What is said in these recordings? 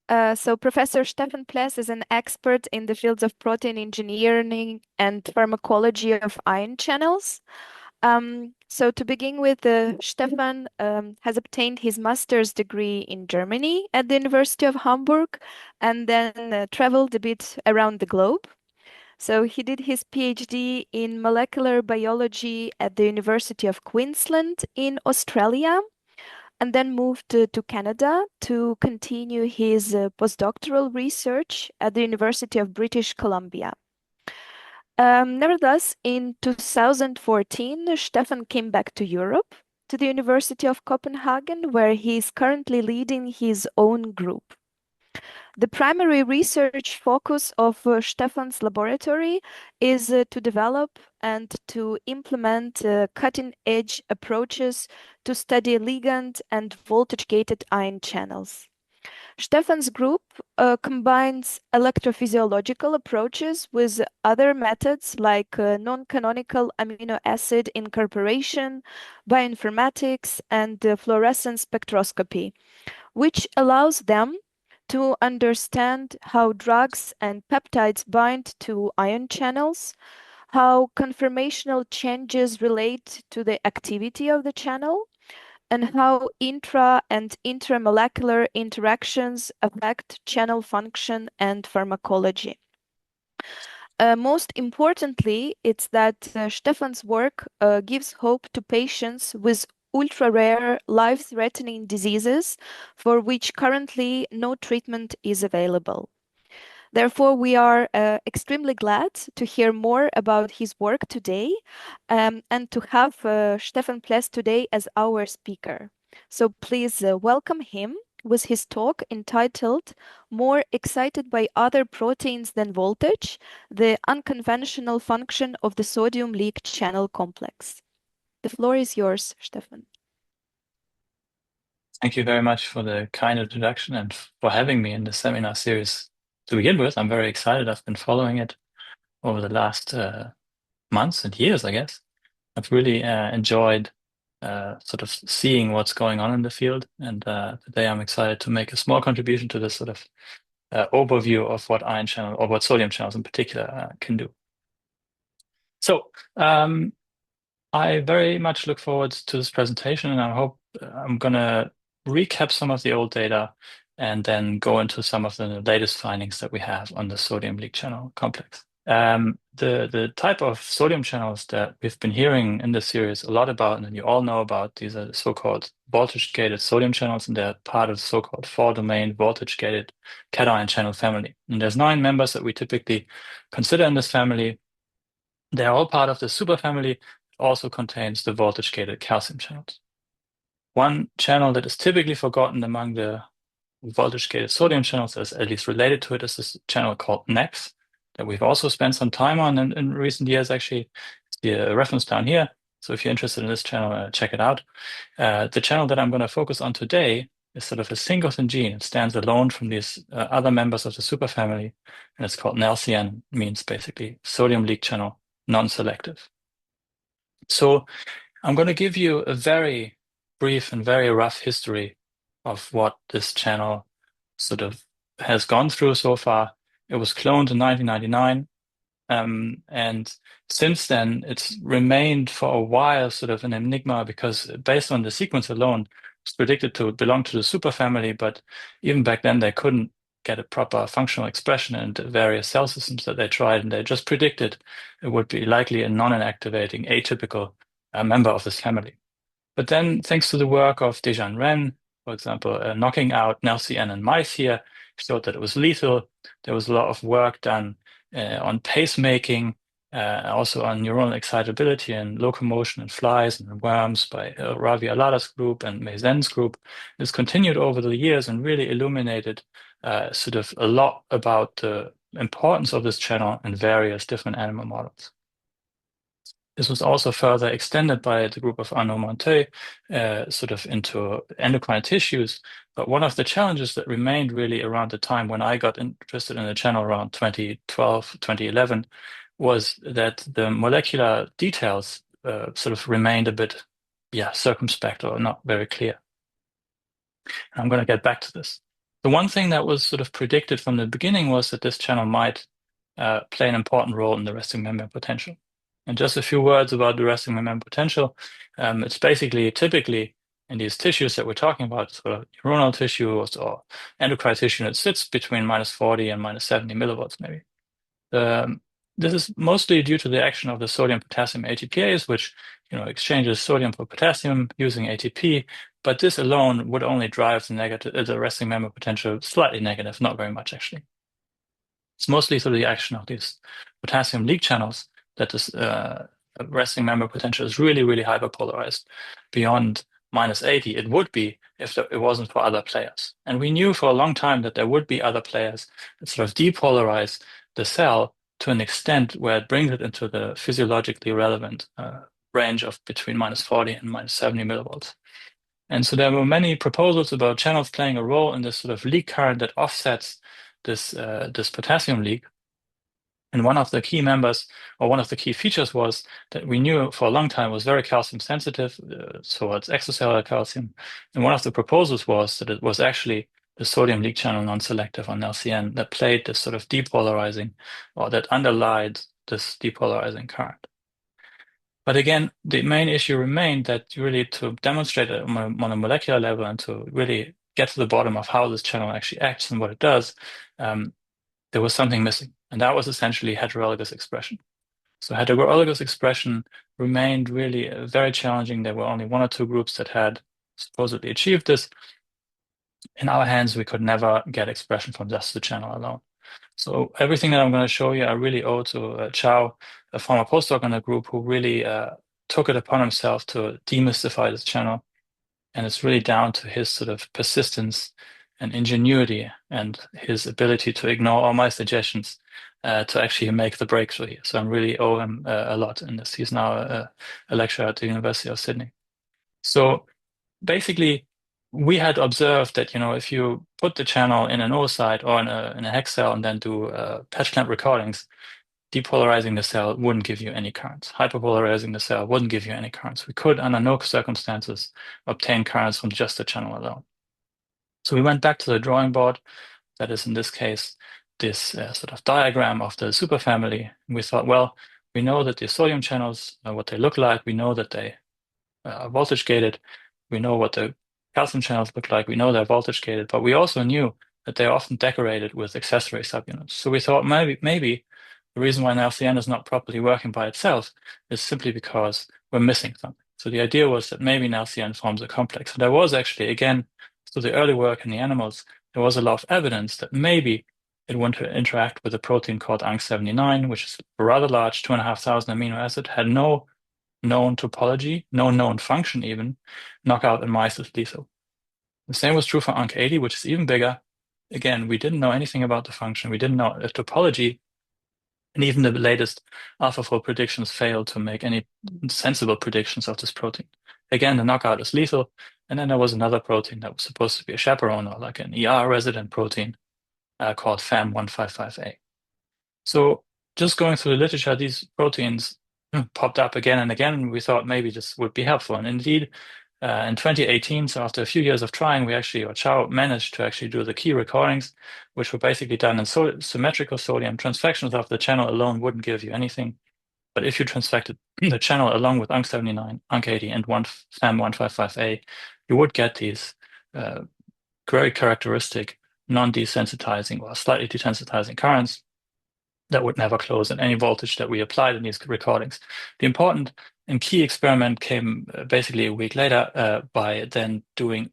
So Professor Stephan Pless is an expert in the fields of protein engineering and pharmacology of ion channels. So to begin with, Stefan has obtained his master's degree in Germany at the University of Hamburg and then traveled a bit around the globe. So he did his PhD in molecular biology at the University of Queensland in Australia and then moved to Canada to continue his postdoctoral research at the University of British Columbia. Nevertheless, in 2014, Stefan came back to Europe, to the University of Copenhagen, where he is currently leading his own group. The primary research focus of Stefan's laboratory is to develop and to implement cutting-edge approaches to study ligand and voltage-gated ion channels. Stefan's group combines electrophysiological approaches with other methods like non-canonical amino acid incorporation, bioinformatics, and fluorescence spectroscopy, which allows them to understand how drugs and peptides bind to ion channels, how conformational changes relate to the activity of the channel, and how intra and intramolecular interactions affect channel function and pharmacology. Most importantly, it's that Stefan's work gives hope to patients with ultra-rare, life-threatening diseases for which currently no treatment is available. Therefore, we are extremely glad to hear more about his work today and to have Stephan Pless today as our speaker. So please welcome him with his talk entitled More Excited by Other Proteins Than Voltage, the Unconventional Function of the Sodium Leak Channel Complex. The floor is yours, Stephan. Thank you very much for the kind introduction and for having me in the seminar series. To begin with, I'm very excited. I've been following it over the last months and years, I guess. I've really enjoyed sort of seeing what's going on in the field. And today I'm excited to make a small contribution to this sort of overview of what ion channel or what sodium channels in particular can do. So I very much look forward to this presentation, and I hope I'm going to recap some of the old data and then go into some of the latest findings that we have on the sodium leak channel complex. The type of sodium channels that we've been hearing in this series a lot about, and you all know about, these are the so-called voltage-gated sodium channels, and they're part of the so-called four-domain voltage-gated cation channel family. And there's 9 members that we typically consider in this family. They're all part of the superfamily. It also contains the voltage-gated calcium channels. One channel that is typically forgotten among the voltage-gated sodium channels, is at least related to it, is this channel called NEX, that we've also spent some time on in recent years, actually. It's the reference down here. So if you're interested in this channel, check it out. The channel that I'm going to focus on today is sort of a singleton gene. It stands alone from these other members of the superfamily, and it's called NALCN, means basically sodium leak channel non-selective. So I'm going to give you a very brief and very rough history of what this channel sort of has gone through so far. It was cloned in 1999. And since then, it's remained for a while sort of an enigma because based on the sequence alone, it's predicted to belong to the superfamily. But even back then, they couldn't get a proper functional expression in the various cell systems that they tried. And they just predicted it would be likely a non-inactivating atypical member of this family. But then, thanks to the work of Dejan Ren, for example, knocking out NALCN in mice here, showed that it was lethal. There was a lot of work done on pacemaking, also on neuronal excitability and locomotion in flies and worms by Ravi Alada's group and Meizen's group. This continued over the years and really illuminated sort of a lot about the importance of this channel in various different animal models. This was also further extended by the group of Arnaud Montey, sort of into endocrine tissues. But one of the challenges that remained really around the time when I got interested in the channel around 2012, 2011, was that the molecular details sort of remained a bit, circumspect or not very clear. And I'm going to get back to this. The one thing that was sort of predicted from the beginning was that this channel might play an important role in the resting membrane potential. And just a few words about the resting membrane potential. It's basically typically in these tissues that we're talking about, sort of neuronal tissues or endocrine tissue, that sits between -40 and -70 millivolts, maybe. This is mostly due to the action of the sodium potassium ATPase, which exchanges sodium for potassium using ATP. But this alone would only drive the resting membrane potential slightly negative, not very much actually. It's mostly through the action of these potassium leak channels that this resting membrane potential is really, really hyperpolarized beyond -80. It would be if it wasn't for other players. And we knew for a long time that there would be other players that sort of depolarize the cell to an extent where it brings it into the physiologically relevant range of between -40 and -70 millivolts. And so there were many proposals about channels playing a role in this sort of leak current that offsets this potassium leak. And one of the key members, or one of the key features, was that we knew for a long time was very calcium sensitive, so it's extracellular calcium. And one of the proposals was that it was actually the sodium leak channel non-selective on LCN that played this sort of depolarizing, or that underlied this depolarizing current. But again, the main issue remained that really to demonstrate it on a molecular level and to really get to the bottom of how this channel actually acts and what it does, there was something missing, and that was essentially heterologous expression. So heterologous expression remained really very challenging. There were only one or two groups that had supposedly achieved this. In our hands, we could never get expression from just the channel alone. So everything that I'm going to show you, I really owe to Chow, a former postdoc in the group, who really took it upon himself to demystify this channel. And it's really down to his sort of persistence and ingenuity and his ability to ignore all my suggestions to actually make the breakthrough here. So I really owe him a lot in this. He's now a lecturer at the University of Sydney. So basically, we had observed that if you put the channel in an oocyte or in a hex cell and then do patch clamp recordings, depolarizing the cell wouldn't give you any currents. Hyperpolarizing the cell wouldn't give you any currents. We could, under no circumstances, obtain currents from just the channel alone. So we went back to the drawing board. That is, in this case, this sort of diagram of the superfamily. We thought, well, we know that the sodium channels, what they look like. We know that they are voltage gated. We know what the calcium channels look like. We know they're voltage gated, but we also knew that they're often decorated with accessory subunits. So we thought maybe the reason why LCN is not properly working by itself is simply because we're missing something. So the idea was that maybe LCN forms a complex. So there was actually, again, through the early work in the animals, there was a lot of evidence that maybe it would interact with a protein called UNC79, which is a rather large 2,500 amino acid, had no known topology, no known function even. Knockout in mice is lethal. The same was true for UNC80, which is even bigger. Again, we didn't know anything about the function. We didn't know the topology. And even the latest AlphaFold predictions failed to make any sensible predictions of this protein. Again, the knockout is lethal. And then there was another protein that was supposed to be a chaperone, or like an ER resident protein called FAM155A. So just going through the literature, these proteins popped up again and again, and we thought maybe this would be helpful. And indeed, in 2018, so after a few years of trying, Chow managed to actually do the key recordings, which were basically done in symmetrical sodium. Transfections of the channel alone wouldn't give you anything. But if you transfected the channel along with UNC79, UNC80, and FAM155A, you would get these very characteristic non-desensitizing or slightly desensitizing currents that would never close at any voltage that we applied in these recordings. The important and key experiment came basically a week later by then doing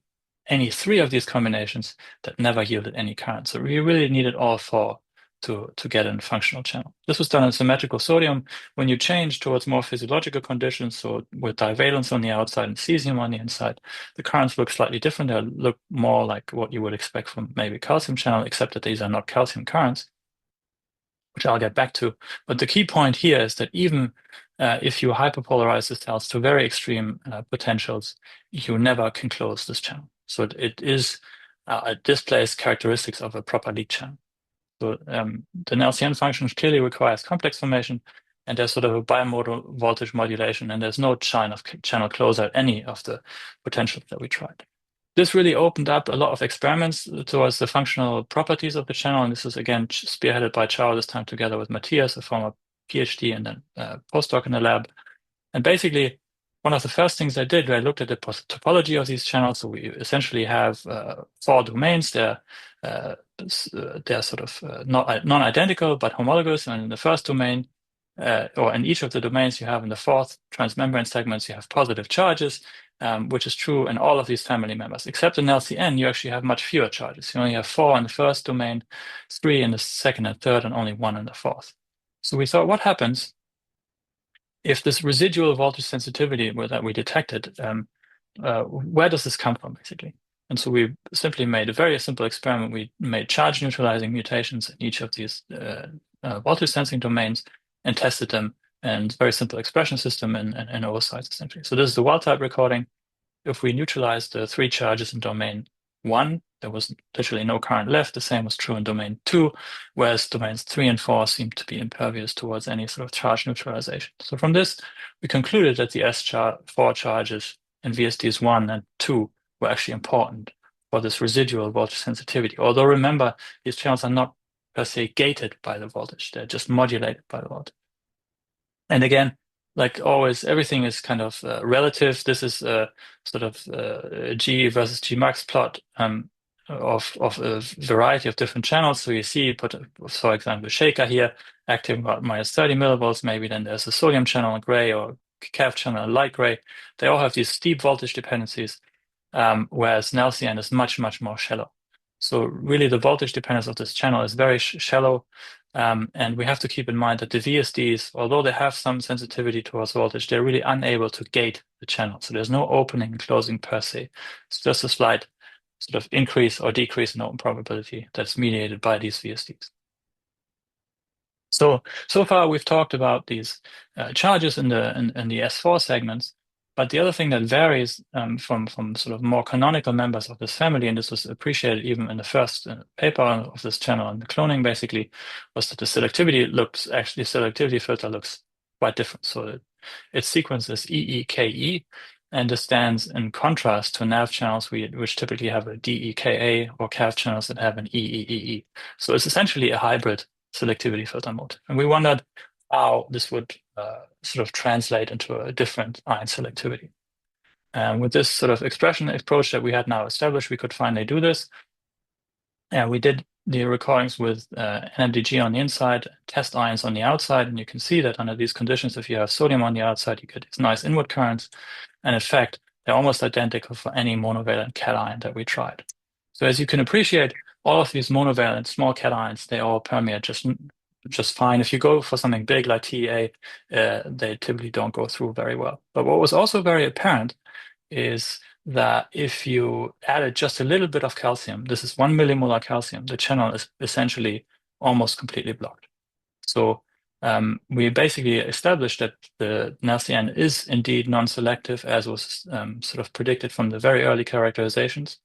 any three of these combinations that never yielded any current. So we really needed all four to get a functional channel. This was done in symmetrical sodium. When you change towards more physiological conditions, so with divalence on the outside and cesium on the inside, the currents look slightly different. They look more like what you would expect from maybe calcium channel, except that these are not calcium currents, which I'll get back to. But the key point here is that even if you hyperpolarize the cells to very extreme potentials, you never can close this channel. So it displays characteristics of a proper leak channel. So the LCN function clearly requires complex formation, and there's sort of a bimodal voltage modulation, and there's no sign of channel closure at any of the potentials that we tried. this really opened up a lot of experiments towards the functional properties of the channel. And this is again spearheaded by Chao, this time together with Matthias, a former PhD and then postdoc in the lab. And basically, one of the first things I did, I looked at the topology of these channels. So we essentially have four domains. They're sort of not non-identical, but homologous. And in the first domain, or in each of the domains you have in the fourth transmembrane segments, you have positive charges, which is true in all of these family members. Except in LCN, you actually have much fewer charges. You only have 4 in the first domain, 3 in the second and third, and only 1 in the fourth. So we thought, what happens if this residual voltage sensitivity that we detected, where does this come from, basically? And so we simply made a very simple experiment. We made charge neutralizing mutations in each of these voltage sensing domains and tested them in a very simple expression system in oocytes, essentially. So this is the wild type recording. If we neutralize the 3 charges in domain 1, there was literally no current left. The same was true in domain 2, whereas domains 3 and 4 seemed to be impervious towards any sort of charge neutralization. So from this, we concluded that the S4 charges in VSDs 1 and 2 were actually important for this residual voltage sensitivity. Although remember, these channels are not per se gated by the voltage, they're just modulated by the voltage. And again, like always, everything is kind of relative. This is a sort of G versus G max plot of a variety of different channels. So you see, for example, shaker here acting about minus 30 millivolts. Maybe then there's a sodium channel in gray or CAV channel in light gray. They all have these steep voltage dependencies, whereas NLCN is much, much more shallow. So really the voltage dependence of this channel is very shallow. And we have to keep in mind that the VSDs, although they have some sensitivity towards voltage, they're really unable to gate the channel. So there's no opening and closing per se. It's just a slight sort of increase or decrease in open probability that's mediated by these VSDs. So far we've talked about these charges in the S4 segments, but the other thing that varies from sort of more canonical members of this family, and this was appreciated even in the first paper of this channel on the cloning, basically, was that the selectivity filter looks quite different. So its sequence is EEKE, and this stands in contrast to NAV channels which typically have a DEKA, or CAV channels that have an EEEE. So it's essentially a hybrid selectivity filter mode. And we wondered how this would sort of translate into a different ion selectivity. And with this sort of expression approach that we had now established, we could finally do this. And we did the recordings with NMDG on the inside, test ions on the outside, and you can see that under these conditions, if you have sodium on the outside, you get these nice inward currents. And in fact, they're almost identical for any monovalent cation that we tried. So as you can appreciate, all of these monovalent small cations, they all permeate just fine. If you go for something big like TEA, they typically don't go through very well. But what was also very apparent is that if you added just a little bit of calcium, this is 1 millimolar calcium, the channel is essentially almost completely blocked. So we basically established that the NLCN is indeed non-selective, as was sort of predicted from the very early characterizations,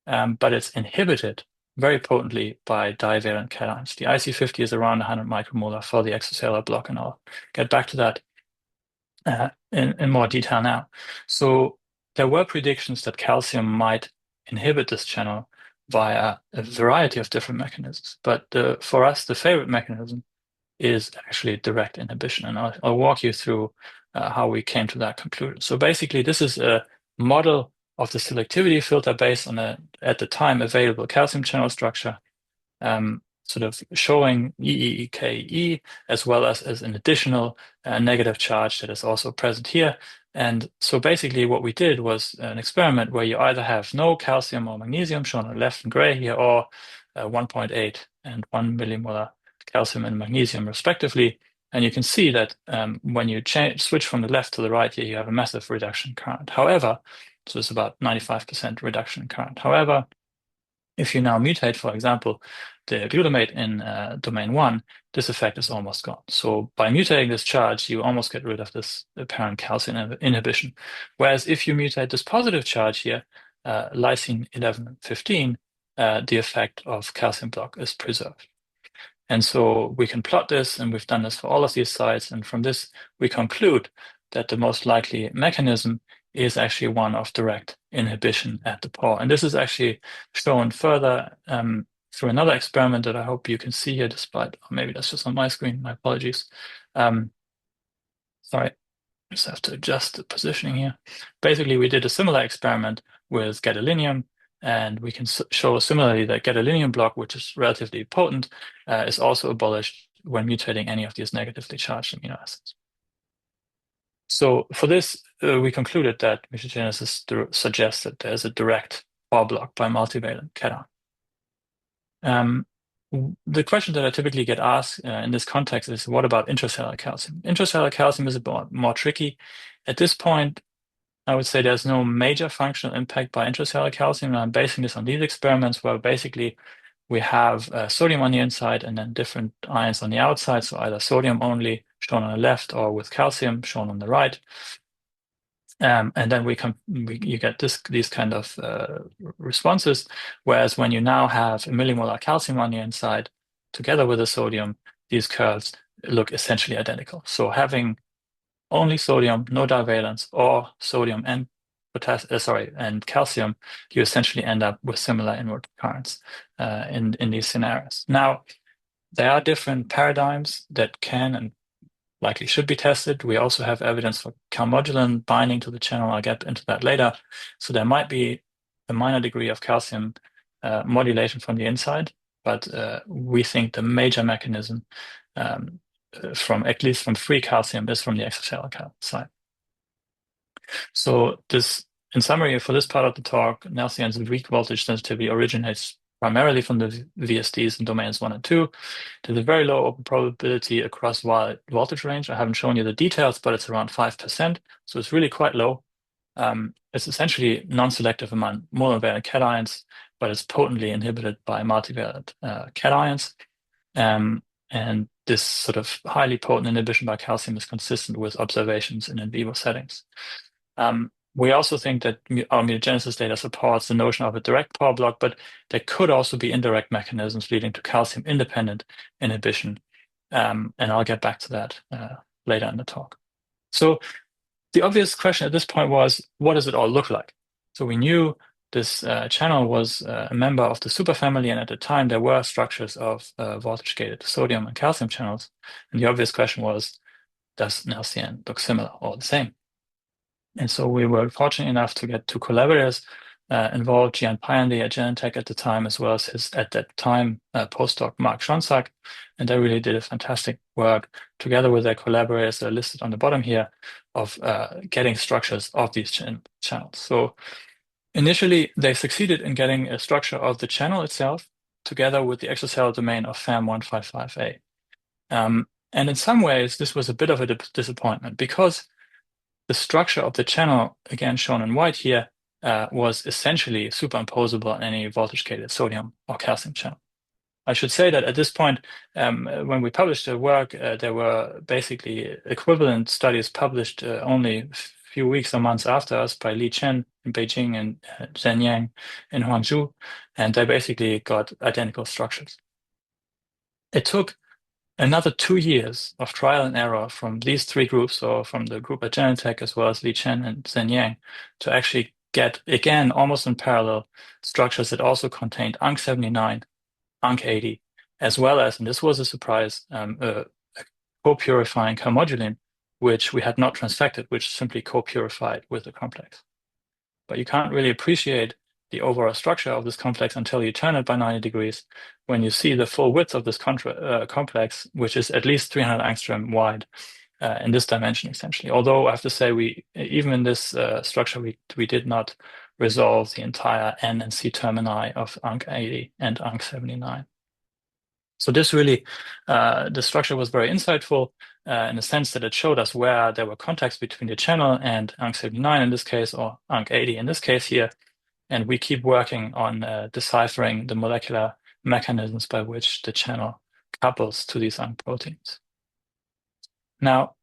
but it's inhibited very potently by divalent cations. The IC50 is around 100 micromolar for the extracellular block, and I'll get back to that in more detail now. So there were predictions that calcium might inhibit this channel via a variety of different mechanisms. But for us, the favorite mechanism is actually direct inhibition. And I'll walk you through how we came to that conclusion. So basically, this is a model of the selectivity filter based on at the time, available calcium channel structure, sort of showing EEKE as well as an additional negative charge that is also present here. And so basically what we did was an experiment where you either have no calcium or magnesium, shown on the left in gray here, or 1.8 and 1 millimolar calcium and magnesium respectively. And you can see that when you switch from the left to the right here, you have a massive reduction in current. However, so it's about 95% reduction in current. However, if you now mutate, for example, the glutamate in domain 1, this effect is almost gone. So by mutating this charge, you almost get rid of this apparent calcium inhibition. Whereas if you mutate this positive charge here, lysine 1115, the effect of calcium block is preserved. And so we can plot this, and we've done this for all of these sites. And from this, we conclude that the most likely mechanism is actually one of direct inhibition at the pore. And this is actually shown further through another experiment that I hope you can see here, despite, or maybe that's just on my screen, my apologies. Sorry, just have to adjust the positioning here. Basically, we did a similar experiment with gadolinium, and we can show similarly that gadolinium block, which is relatively potent, is also abolished when mutating any of these negatively charged amino acids. So for this, we concluded that mutagenesis suggests that there's a direct pore block by multivalent cation. The question that I typically get asked in this context is, what about intracellular calcium? Intracellular calcium is a bit more tricky. At this point, I would say there's no major functional impact by intracellular calcium. And I'm basing this on these experiments where basically we have sodium on the inside and then different ions on the outside. So either sodium only shown on the left or with calcium shown on the right. And then you get these kind of responses. Whereas when you now have a millimolar calcium on the inside, together with the sodium, these curves look essentially identical. So having only sodium, no divalence, or sodium and and calcium, you essentially end up with similar inward currents in these scenarios. Now, there are different paradigms that can and likely should be tested. We also have evidence for calmodulin binding to the channel. I'll get into that later. So there might be a minor degree of calcium modulation from the inside, but we think the major mechanism from at least from free calcium is from the extracellular side. So this, in summary, for this part of the talk, Nelson weak voltage sensitivity originates primarily from the VSDs in domains 1 and 2. There's a very low open probability across wide voltage range. I haven't shown you the details, but it's around 5%. So it's really quite low. It's essentially non-selective among monovalent cations, but it's potently inhibited by multivalent cations. And this sort of highly potent inhibition by calcium is consistent with observations in vivo settings. We also think that our mutagenesis data supports the notion of a direct pore block, but there could also be indirect mechanisms leading to calcium-independent inhibition. And I'll get back to that later in the talk. So the obvious question at this point was, what does it all look like? So we knew this channel was a member of the superfamily, and at the time there were structures of voltage-gated sodium and calcium channels. And the obvious question was, does NLCN look similar or the same? And so we were fortunate enough to get two collaborators involved, Gian Payande at Genentech at the time, as well as his, at that time, postdoc Mark Schonsack. And they really did a fantastic work together with their collaborators that are listed on the bottom here of getting structures of these channels. So initially, they succeeded in getting a structure of the channel itself together with the extracellular domain of FAM155A. And in some ways, this was a bit of a disappointment because the structure of the channel, again shown in white here, was essentially superimposable on any voltage-gated sodium or calcium channel. I should say that at this point, when we published the work, there were basically equivalent studies published only a few weeks or months after us by Li Chen in Beijing and Zhen Yang in Huangzhou, and they basically got identical structures. It took another 2 years of trial and error from these three groups, or from the group at Genentech as well as Li Chen and Zhen Yang, to actually get, again, almost in parallel, structures that also contained UNC79, UNC80, as well as, and this was a surprise, a co-purifying calmodulin, which we had not transfected, which simply co-purified with the complex. But you can't really appreciate the overall structure of this complex until you turn it by 90 degrees, when you see the full width of this complex, which is at least 300 angstrom wide in this dimension, essentially. Although I have to say, even in this structure, we did not resolve the entire N and C termini of UNC80 and UNC79. So this really, the structure was very insightful in the sense that it showed us where there were contacts between the channel and UNC79 in this case, or UNC80 in this case here. And we keep working on deciphering the molecular mechanisms by which the channel couples to these UNC proteins. Now,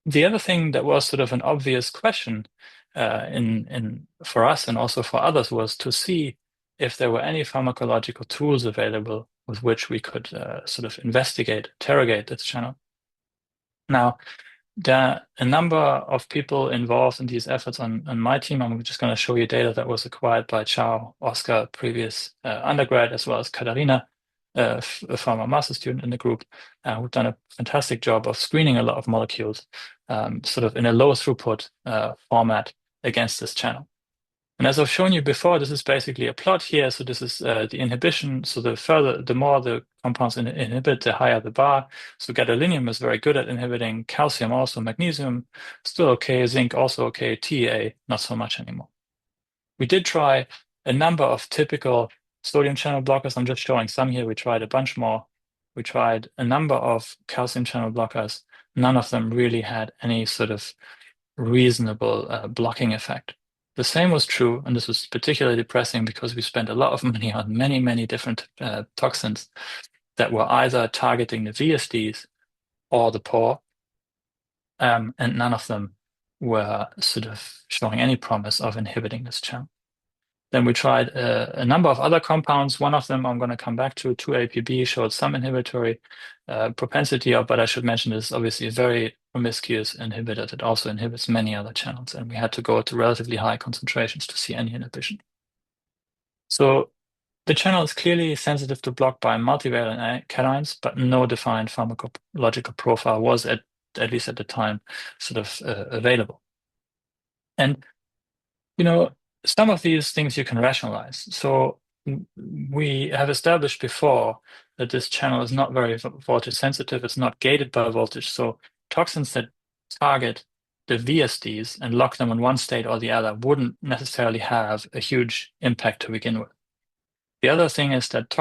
the other thing that was sort of an obvious question for us and also for others was to see if there were any pharmacological tools available with which we could sort of investigate, interrogate this channel. Now, there are a number of people involved in these efforts on my team. I'm just going to show you data that was acquired by Chao, Oscar, previous undergrad, as well as Katarina, a former master student in the group, who've done a fantastic job of screening a lot of molecules, sort of in a low throughput format against this channel. And as I've shown you before, this is basically a plot here. So this is the inhibition. So the more the compounds inhibit, the higher the bar. So gadolinium is very good at inhibiting, calcium also, magnesium still okay, zinc also okay, TA not so much anymore. We did try a number of typical sodium channel blockers. I'm just showing some here. We tried a bunch more. We tried a number of calcium channel blockers. None of them really had any sort of reasonable blocking effect. The same was true, and this was particularly depressing because we spent a lot of money on many, many different toxins that were either targeting the VSDs or the pore, and none of them were sort of showing any promise of inhibiting this channel. Then we tried a number of other compounds. One of them I'm going to come back to, 2-APB, showed some inhibitory propensity of, but I should mention this is obviously a very promiscuous inhibitor that also inhibits many other channels, and we had to go to relatively high concentrations to see any inhibition. So the channel is clearly sensitive to block by multivalent cations, but no defined pharmacological profile was at least at the time sort of available. And you know, some of these things you can rationalize. So we have established before that this channel is not very voltage sensitive. It's not gated by voltage. So toxins that target the VSDs and lock them in one state or the other wouldn't necessarily have a huge impact to begin with. The other thing is that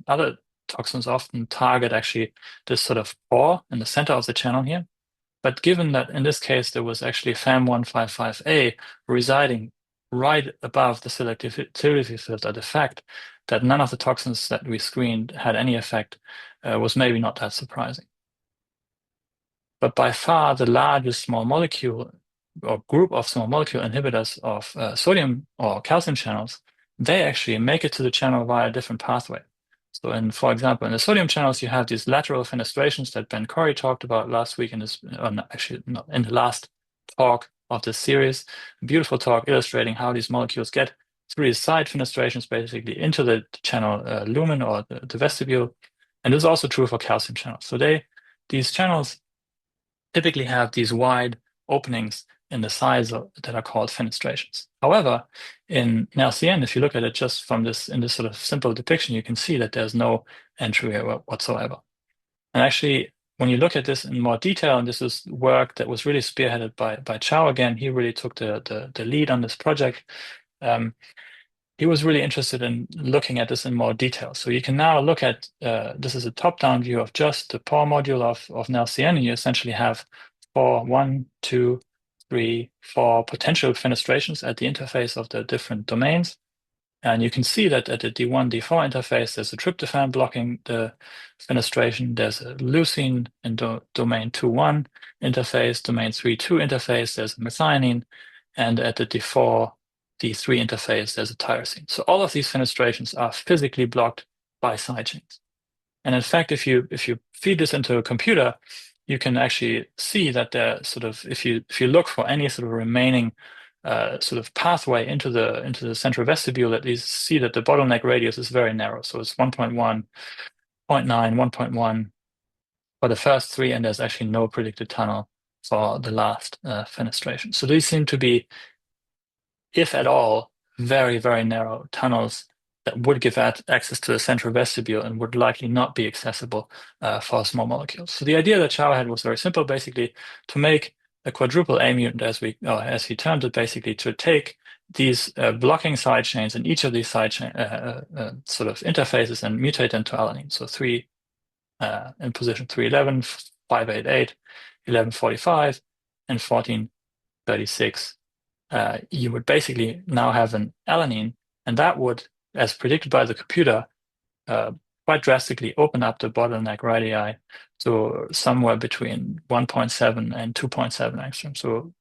other toxins often target actually this sort of pore in the center of the channel here. But given that in this case there was actually FAM155A residing right above the selectivity filter, the fact that none of the toxins that we screened had any effect was maybe not that surprising. But by far the largest small molecule or group of small molecule inhibitors of sodium or calcium channels, they actually make it to the channel via a different pathway. So, for example, in the sodium channels, you have these lateral fenestrations that Ben Corey talked about last week in this, actually not, in the last talk of this series. A beautiful talk illustrating how these molecules get through these side fenestrations basically into the channel lumen or the vestibule. And this is also true for calcium channels. So these channels typically have these wide openings in the sides that are called fenestrations. However, in NLCN, if you look at it just from this in this sort of simple depiction, you can see that there's no entry whatsoever. And actually, when you look at this in more detail, and this is work that was really spearheaded by Chao again, he really took the lead on this project. He was really interested in looking at this in more detail. So you can now look at, this is a top-down view of just the pore module of NLCN, and you essentially have one, two, three, four potential fenestrations at the interface of the different domains. And you can see that at the D1, D4 interface, there's a tryptophan blocking the fenestration. There's a leucine in domain 2-1 interface, domain 3-2 interface, there's a methionine, and at the D4, D3 interface, there's a tyrosine. So all of these fenestrations are physically blocked by side chains. And in fact, if you feed this into a computer, you can actually see that there sort of, if you look for any sort of remaining sort of pathway into the central vestibule, at least see that the bottleneck radius is very narrow. So it's 1.1, 0.9, 1.1 for the first three, and there's actually no predicted tunnel for the last fenestration. So these seem to be, if at all, very, very narrow tunnels that would give access to the central vestibule and would likely not be accessible for small molecules. So the idea that Chao had was very simple, basically to make a quadruple A mutant, as he termed it, basically to take these blocking side chains in each of these side chain sort of interfaces and mutate them to alanine. So three in position 311, 588, 1145, and 1436. You would basically now have an alanine, and that would, as predicted by the computer, quite drastically open up the bottleneck radii to somewhere between 1.7 and 2.7 angstrom. So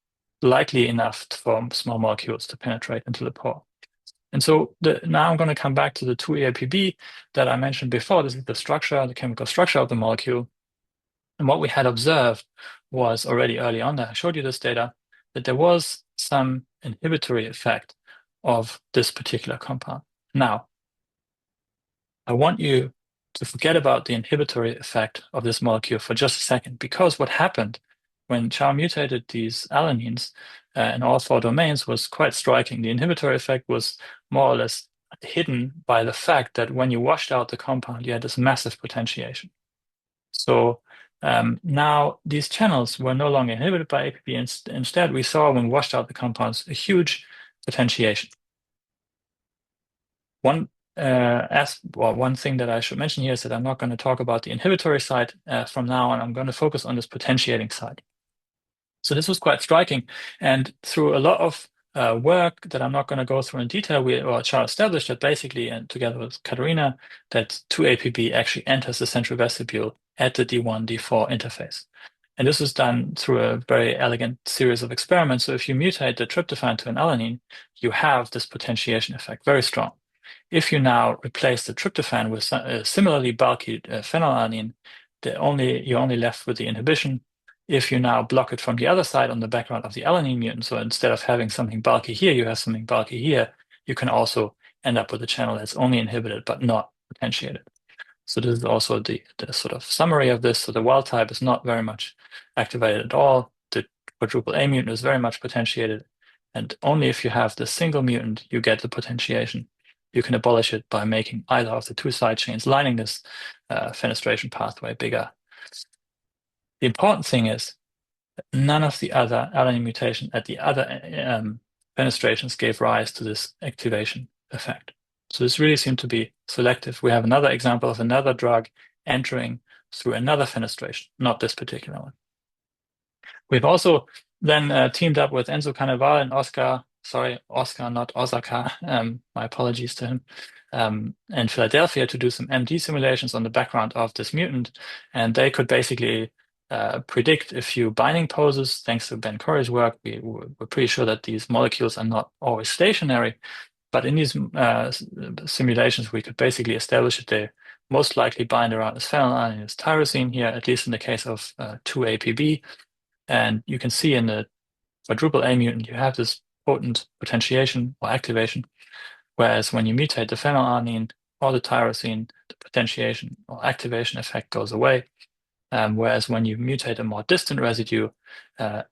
likely enough for small molecules to penetrate into the pore. And so now I'm going to come back to the 2-APB that I mentioned before. This is the structure, the chemical structure of the molecule. And what we had observed was already early on, that I showed you this data, that there was some inhibitory effect of this particular compound. Now, I want you to forget about the inhibitory effect of this molecule for just a second, because what happened when Chow mutated these alanines in all four domains was quite striking. The inhibitory effect was more or less hidden by the fact that when you washed out the compound, you had this massive potentiation. So now these channels were no longer inhibited by APP. Instead, we saw when we washed out the compounds a huge potentiation. One one thing that I should mention here is that I'm not going to talk about the inhibitory side from now on. I'm going to focus on this potentiating side. So this was quite striking, and through a lot of work that I'm not going to go through in detail, Chow established that basically, and together with Katerina, that 2-APB actually enters the central vestibule at the D1-D4 interface. And this was done through a very elegant series of experiments. So if you mutate the tryptophan to an alanine, you have this potentiation effect, very strong. If you now replace the tryptophan with a similarly bulky phenylalanine, you're only left with the inhibition. If you now block it from the other side on the background of the alanine mutant, so instead of having something bulky here, you have something bulky here, you can also end up with a channel that's only inhibited but not potentiated. So this is also the sort of summary of this. So the wild type is not very much activated at all. The quadruple A mutant is very much potentiated. And only if you have the single mutant, you get the potentiation. You can abolish it by making either of the two side chains lining this fenestration pathway bigger. The important thing is that none of the other alanine mutation at the other fenestrations gave rise to this activation effect. So this really seemed to be selective. We have another example of another drug entering through another fenestration, not this particular one. We've also then teamed up with Enzo Carnaval and Oscar, not Osaka, my apologies to him, in Philadelphia to do some MD simulations on the background of this mutant. And they could basically predict a few binding poses. Thanks to Ben Corey's work, we're pretty sure that these molecules are not always stationary. But in these simulations, we could basically establish that they most likely bind around this phenylalanine and this tyrosine here, at least in the case of 2-APB. And you can see in the quadruple A mutant, you have this potent potentiation or activation, whereas when you mutate the phenylalanine or the tyrosine, the potentiation or activation effect goes away. Whereas when you mutate a more distant residue,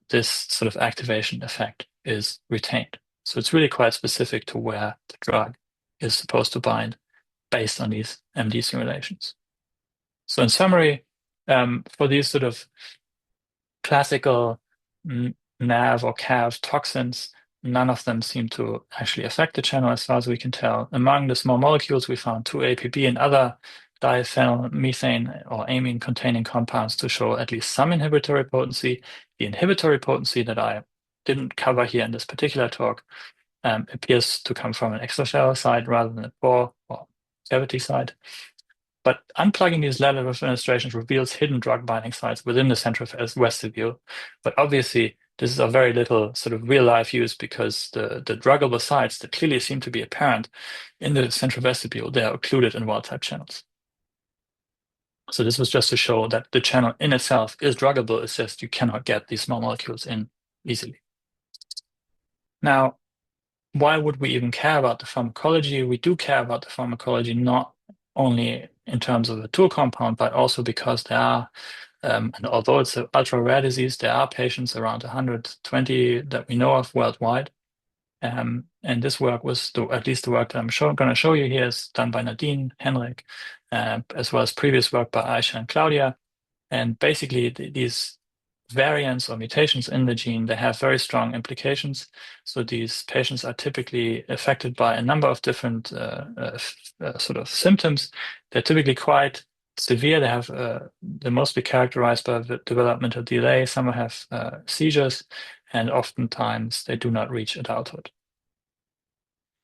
this sort of activation effect is retained. So it's really quite specific to where the drug is supposed to bind based on these MD simulations. So in summary, for these sort of classical NAV or CAV toxins, none of them seem to actually affect the channel as far as we can tell. Among the small molecules, we found 2-APB and other diphenylmethane or amine containing compounds to show at least some inhibitory potency. The inhibitory potency that I didn't cover here in this particular talk appears to come from an extracellular side rather than a pore or cavity side. But unplugging these lateral fenestrations reveals hidden drug binding sites within the central vestibule. But obviously, this is of very little sort of real life use because the druggable sites that clearly seem to be apparent in the central vestibule, they are occluded in wild type channels. So this was just to show that the channel in itself is druggable. It's just you cannot get these small molecules in easily. Now, why would we even care about the pharmacology? We do care about the pharmacology, not only in terms of a tool compound, but also because there are, and although it's an ultra rare disease, there are patients around 120 that we know of worldwide. And this work was, at least the work that I'm going to show you here is done by Nadine, Henrik, as well as previous work by Aisha and Claudia. And basically these variants or mutations in the gene, they have very strong implications. So these patients are typically affected by a number of different sort of symptoms. They're typically quite severe. They have they're mostly characterized by developmental delay. Some have seizures, and oftentimes they do not reach adulthood.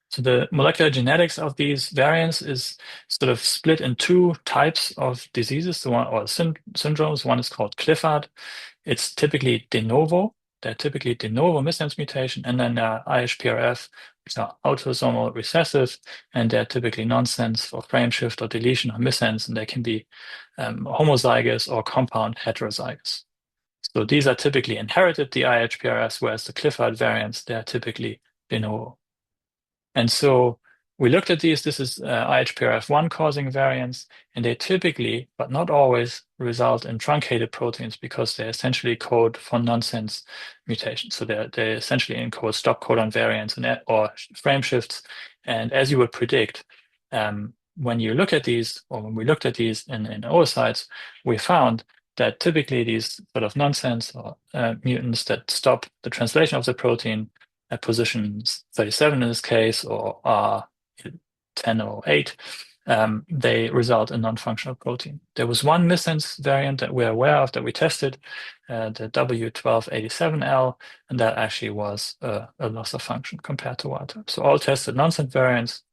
So the molecular genetics of these variants is sort of split in two types of diseases, syndromes. One is called Clifford. It's typically de novo. They're typically de novo missense mutation, and then IHPRF are autosomal recessive, and they're typically nonsense for frame shift or deletion or missense, and they can be homozygous or compound heterozygous. So these are typically inherited, the IHPRS, whereas the Clifford variants, they're typically de novo. And so we looked at these. This is IHPRF1 causing variants, and they typically, but not always, result in truncated proteins because they essentially code for nonsense mutations. So they essentially encode stop codon variants or frame shifts. And as you would predict, when you look at these, or when we looked at these in oocytes, we found that typically these sort of nonsense or mutants that stop the translation of the protein at positions 37 in this case, or R10 or 8, they result in non-functional protein. There was one missense variant that we're aware of that we tested, the W1287L, and that actually was a loss of function compared to wild type. So all tested nonsense variants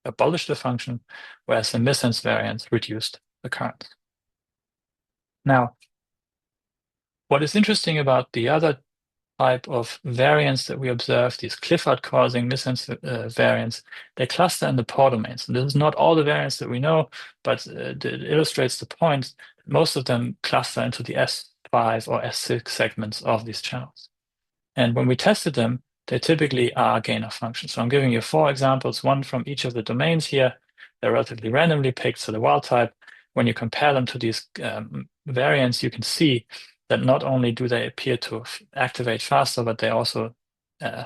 abolished the function, whereas the missense variants reduced the current. Now, what is interesting about the other type of variants that we observe, these Clifford-causing missense variants, they cluster in the pore domains. And this is not all the variants that we know, but it illustrates the point that most of them cluster into the S5 or S6 segments of these channels. And when we tested them, they typically are gain of function. So I'm giving you 4 examples, one from each of the domains here. They're relatively randomly picked, so the wild type. When you compare them to these variants, you can see that not only do they appear to activate faster, but they also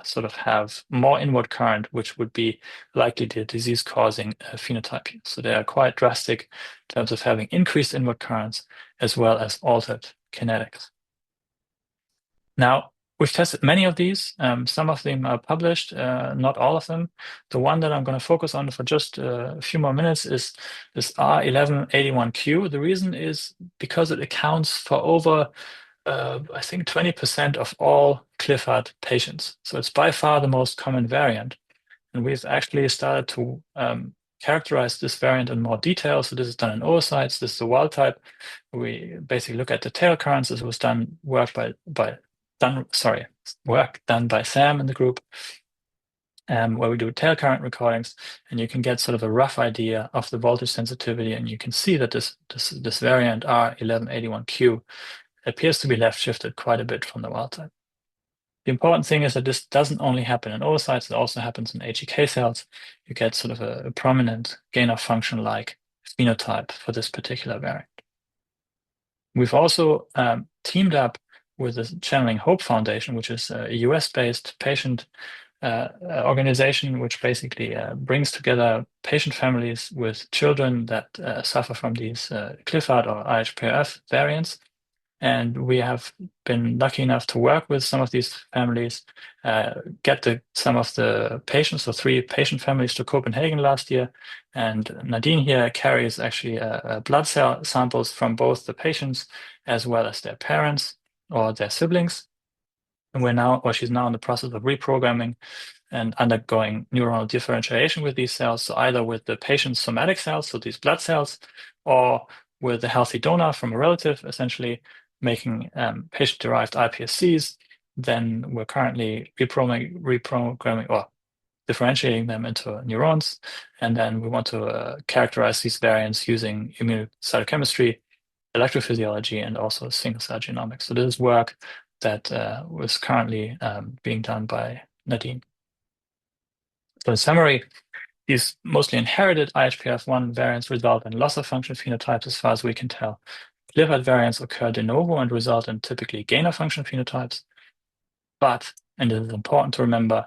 sort of have more inward current, which would be likely the disease-causing phenotype here. So they are quite drastic in terms of having increased inward currents as well as altered kinetics. Now, we've tested many of these. Some of them are published, not all of them. The one that I'm going to focus on for just a few more minutes is this R1181Q. The reason is because it accounts for over, I think, 20% of all Clifford patients. So it's by far the most common variant. And we've actually started to characterize this variant in more detail. So this is done in oocytes. This is the wild type. We basically look at the tail currents. This was done work done by Sam in the group, where we do tail current recordings, and you can get sort of a rough idea of the voltage sensitivity, and you can see that this variant R1181Q appears to be left shifted quite a bit from the wild type. The important thing is that this doesn't only happen in oocytes, it also happens in HEK cells. You get sort of a prominent gain of function like phenotype for this particular variant. We've also teamed up with the Channeling Hope Foundation, which is a US-based patient organization, which basically brings together patient families with children that suffer from these Clifford or IHPRF variants. And we have been lucky enough to work with some of these families, get some of the patients, so 3 patient families, to Copenhagen last year. And Nadine here carries actually blood cell samples from both the patients as well as their parents or their siblings. And she's now in the process of reprogramming and undergoing neuronal differentiation with these cells. So either with the patient's somatic cells, so these blood cells, or with a healthy donor from a relative, essentially making patient-derived iPSCs. Then we're currently reprogramming or differentiating them into neurons. And then we want to characterize these variants using immunocytochemistry, electrophysiology, and also single-cell genomics. So this is work that was currently being done by Nadine. So in summary, these mostly inherited IHPF1 variants result in loss of function phenotypes as far as we can tell. Clifford variants occur de novo and result in typically gain of function phenotypes. But, and it is important to remember,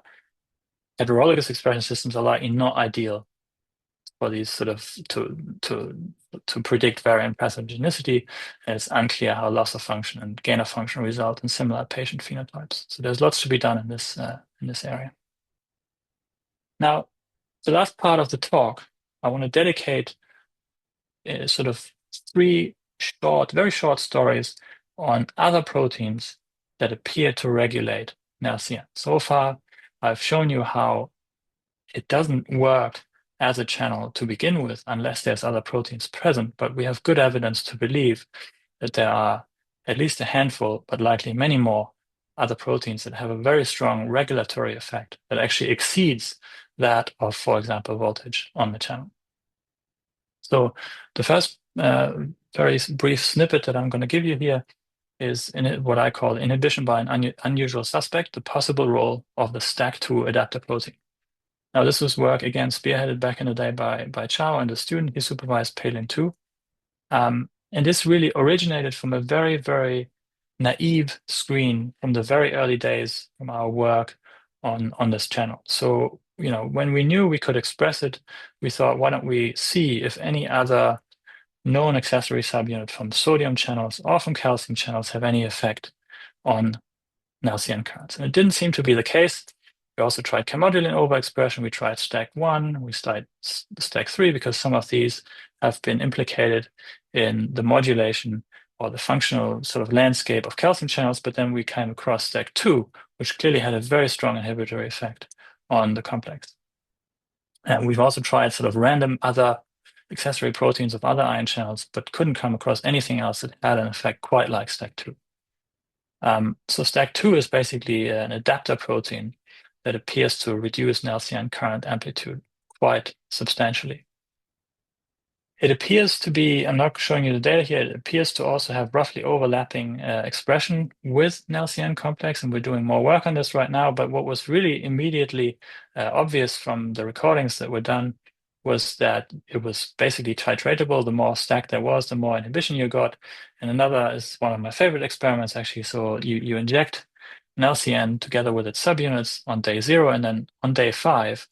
heterologous expression systems are likely not ideal for these sort of to predict variant pathogenicity. And it's unclear how loss of function and gain of function result in similar patient phenotypes. So there's lots to be done in this area. Now, the last part of the talk, I want to dedicate sort of 3 very short stories on other proteins that appear to regulate NALCN. So far, I've shown you how it doesn't work as a channel to begin with unless there's other proteins present, but we have good evidence to believe that there are at least a handful, but likely many more other proteins that have a very strong regulatory effect that actually exceeds that of, for example, voltage on the channel. So the first very brief snippet that I'm going to give you here is in what I call inhibition by an unusual suspect, the possible role of the STAC2 adapter protein. Now, this was work, again, spearheaded back in the day by Chow and a student he supervised, Palin 2. And this really originated from a very, very naive screen from the very early days from our work on this channel. So, when we knew we could express it, we thought, why don't we see if any other known accessory subunit from sodium channels or from calcium channels have any effect on Nelson currents. And it didn't seem to be the case. We also tried chemodulin overexpression. We tried STAC1. We tried STAC3 because some of these have been implicated in the modulation or the functional sort of landscape of calcium channels. But then we came across STAC2, which clearly had a very strong inhibitory effect on the complex. And we've also tried sort of random other accessory proteins of other ion channels, but couldn't come across anything else that had an effect quite like STAC2. So STAC2 is basically an adapter protein that appears to reduce Nelson current amplitude quite substantially. It appears to be, I'm not showing you the data here, it appears to also have roughly overlapping expression with Nelson complex, and we're doing more work on this right now. But what was really immediately obvious from the recordings that were done was that it was basically titratable. The more STAC there was, the more inhibition you got. And another is one of my favorite experiments, actually. So you inject Nelson together with its subunits on day 0, and then on day 5,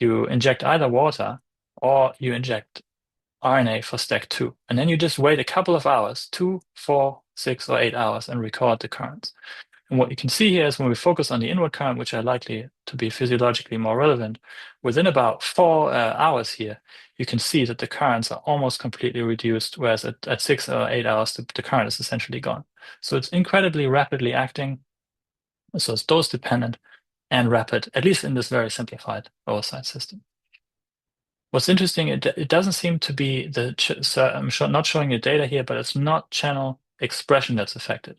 you inject either water or you inject RNA for STAC2. And then you just wait a couple of hours, 2, 4, 6, or 8 hours, and record the currents. And what you can see here is when we focus on the inward current, which are likely to be physiologically more relevant, within about 4 hours here, you can see that the currents are almost completely reduced, whereas at 6 or 8 hours, the current is essentially gone. So it's incredibly rapidly acting. So it's dose dependent and rapid, at least in this very simplified oocyte system. What's interesting, it doesn't seem to be I'm not showing you data here, but it's not channel expression that's affected.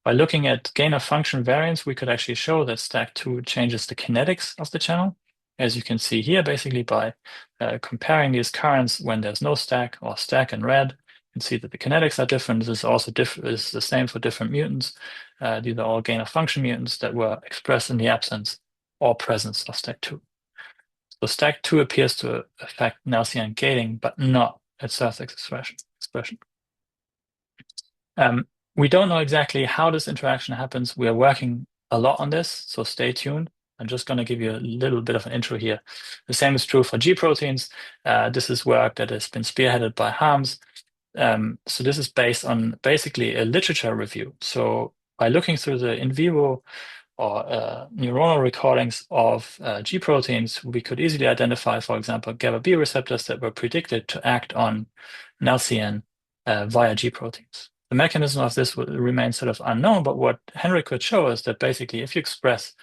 By looking at gain of function variance, we could actually show that STAC2 changes the kinetics of the channel. As you can see here, basically by comparing these currents when there's no STAC or STAC in red, you can see that the kinetics are different. This is also is the same for different mutants. These are all gain of function mutants that were expressed in the absence or presence of STAC2. So STAC2 appears to affect Nelson gating, but not at surface expression. We don't know exactly how this interaction happens. We are working a lot on this, so stay tuned. I'm just going to give you a little bit of an intro here. The same is true for G proteins. This is work that has been spearheaded by Harms. So this is based on basically a literature review. So by looking through the in vivo or neuronal recordings of G proteins, we could easily identify, for example, GABA B receptors that were predicted to act on Nelson via G proteins. The mechanism of this will remain sort of unknown, but what Henry could show is that basically if you express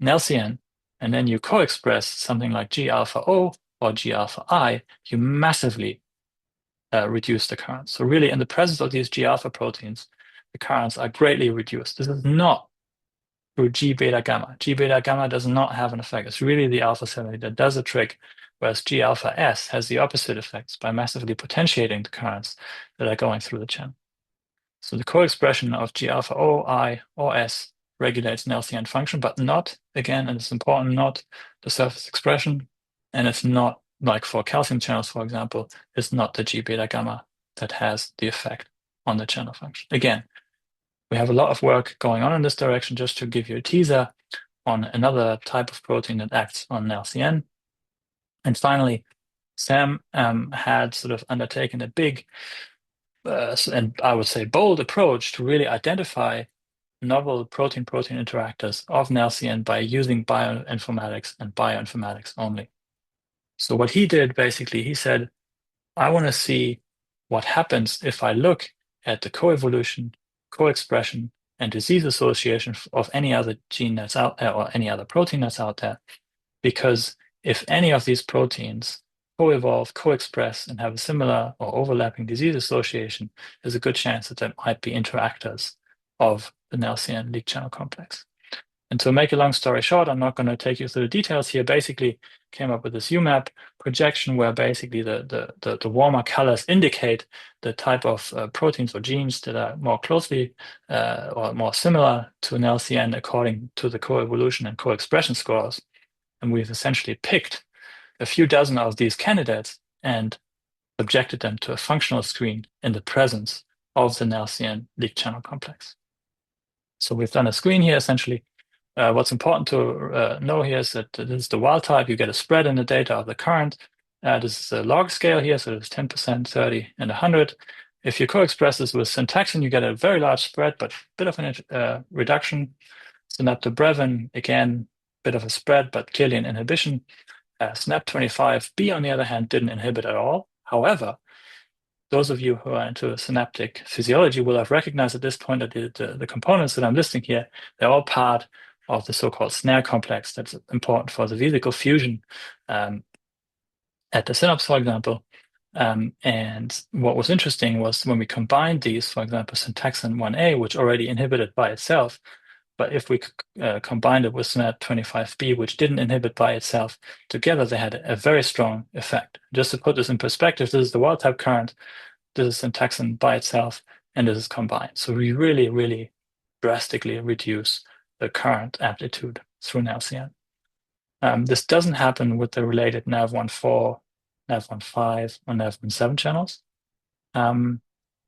Nelson and then you co-express something like G alpha O or G alpha I, you massively reduce the currents. So really in the presence of these G alpha proteins, the currents are greatly reduced. This is not through G beta gamma. G beta gamma does not have an effect. It's really the alpha 70 that does the trick, whereas G alpha S has the opposite effects by massively potentiating the currents that are going through the channel. So the co-expression of G alpha O, I, or S regulates Nelson function, but not, again, and it's important, not the surface expression, and it's not, like for calcium channels, for example, it's not the G beta gamma that has the effect on the channel function. Again, we have a lot of work going on in this direction. Just to give you a teaser on another type of protein that acts on Nelson. And finally, Sam had sort of undertaken a big and I would say bold approach to really identify novel protein-protein interactors of Nelson by using bioinformatics and bioinformatics only. So what he did, basically, he said, I want to see what happens if I look at the coevolution, co-expression, and disease association of any other gene that's out there or any other protein that's out there. Because if any of these proteins co-evolve, co-express, and have a similar or overlapping disease association, there's a good chance that there might be interactors of the NLCN leak channel complex. And to make a long story short, I'm not going to take you through the details here. Basically, came up with this UMAP projection where basically the warmer colors indicate the type of proteins or genes that are more closely or more similar to an LCN according to the coevolution and co-expression scores. And we've essentially picked a few dozen of these candidates and subjected them to a functional screen in the presence of the NLCN leak channel complex. So we've done a screen here essentially. What's important to know here is that this is the wild type. You get a spread in the data of the current. This is a log scale here, so it's 10%, 30, and 100. If you co-express this with syntaxin, you get a very large spread, but a bit of a reduction. Synaptobrevin, again, bit of a spread, but clearly an inhibition. SNAP25B, on the other hand, didn't inhibit at all. However, those of you who are into synaptic physiology will have recognized at this point that the components that I'm listing here, they're all part of the so-called snare complex that's important for the vesicle fusion at the synapse, for example. And what was interesting was when we combined these, for example, syntaxin 1A, which already inhibited by itself, but if we combined it with SNAP25B, which didn't inhibit by itself, together they had a very strong effect. Just to put this in perspective, this is the wild type current, this is syntaxin by itself, and this is combined. So we really, really drastically reduce the current amplitude through an LCN. This doesn't happen with the related NaV1.4, NaV1.5, or NaV1.7 channels. And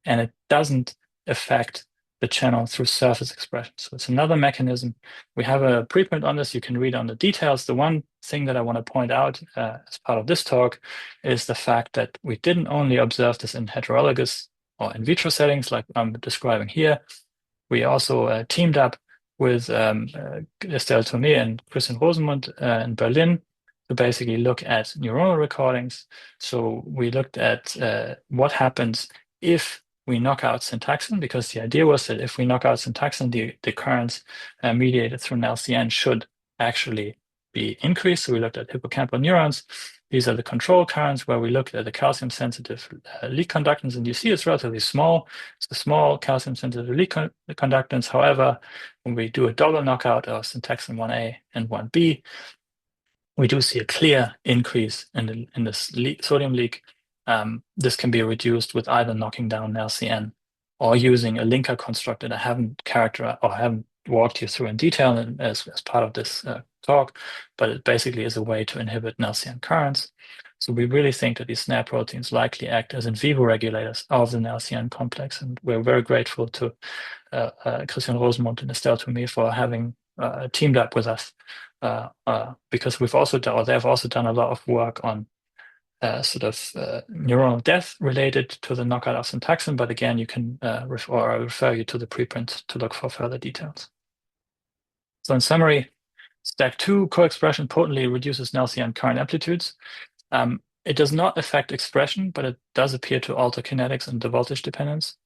it doesn't affect the channel through surface expression. So it's another mechanism. We have a preprint on this. You can read on the details. The one thing that I want to point out as part of this talk is the fact that we didn't only observe this in heterologous or in vitro settings like I'm describing here. We also teamed up with Estelle Tourné and Christian Rosenmund in Berlin to basically look at neuronal recordings. So we looked at what happens if we knock out syntaxin, because the idea was that if we knock out syntaxin, the currents mediated through an LCN should actually be increased. So we looked at hippocampal neurons. These are the control currents where we looked at the calcium-sensitive leak conductance, and you see it's relatively small. It's a small calcium-sensitive leak conductance. However, when we do a double knockout of syntaxin 1A and 1B, we do see a clear increase in the sodium leak. This can be reduced with either knocking down LCN or using a linker construct that I haven't characterized or haven't walked you through in detail as part of this talk, but it basically is a way to inhibit LCN currents. So we really think that these SNAP proteins likely act as in vivo regulators of the LCN complex, and we're very grateful to Christian Rosenmund and Estelle Tourné for having teamed up with us because we've also done, or they've also done a lot of work on neuronal death related to the knockout of syntaxin. But again, you can refer you to the preprint to look for further details. So in summary, STAC2 co-expression potently reduces LCN current amplitudes. It does not affect expression, but it does appear to alter kinetics and the voltage dependence.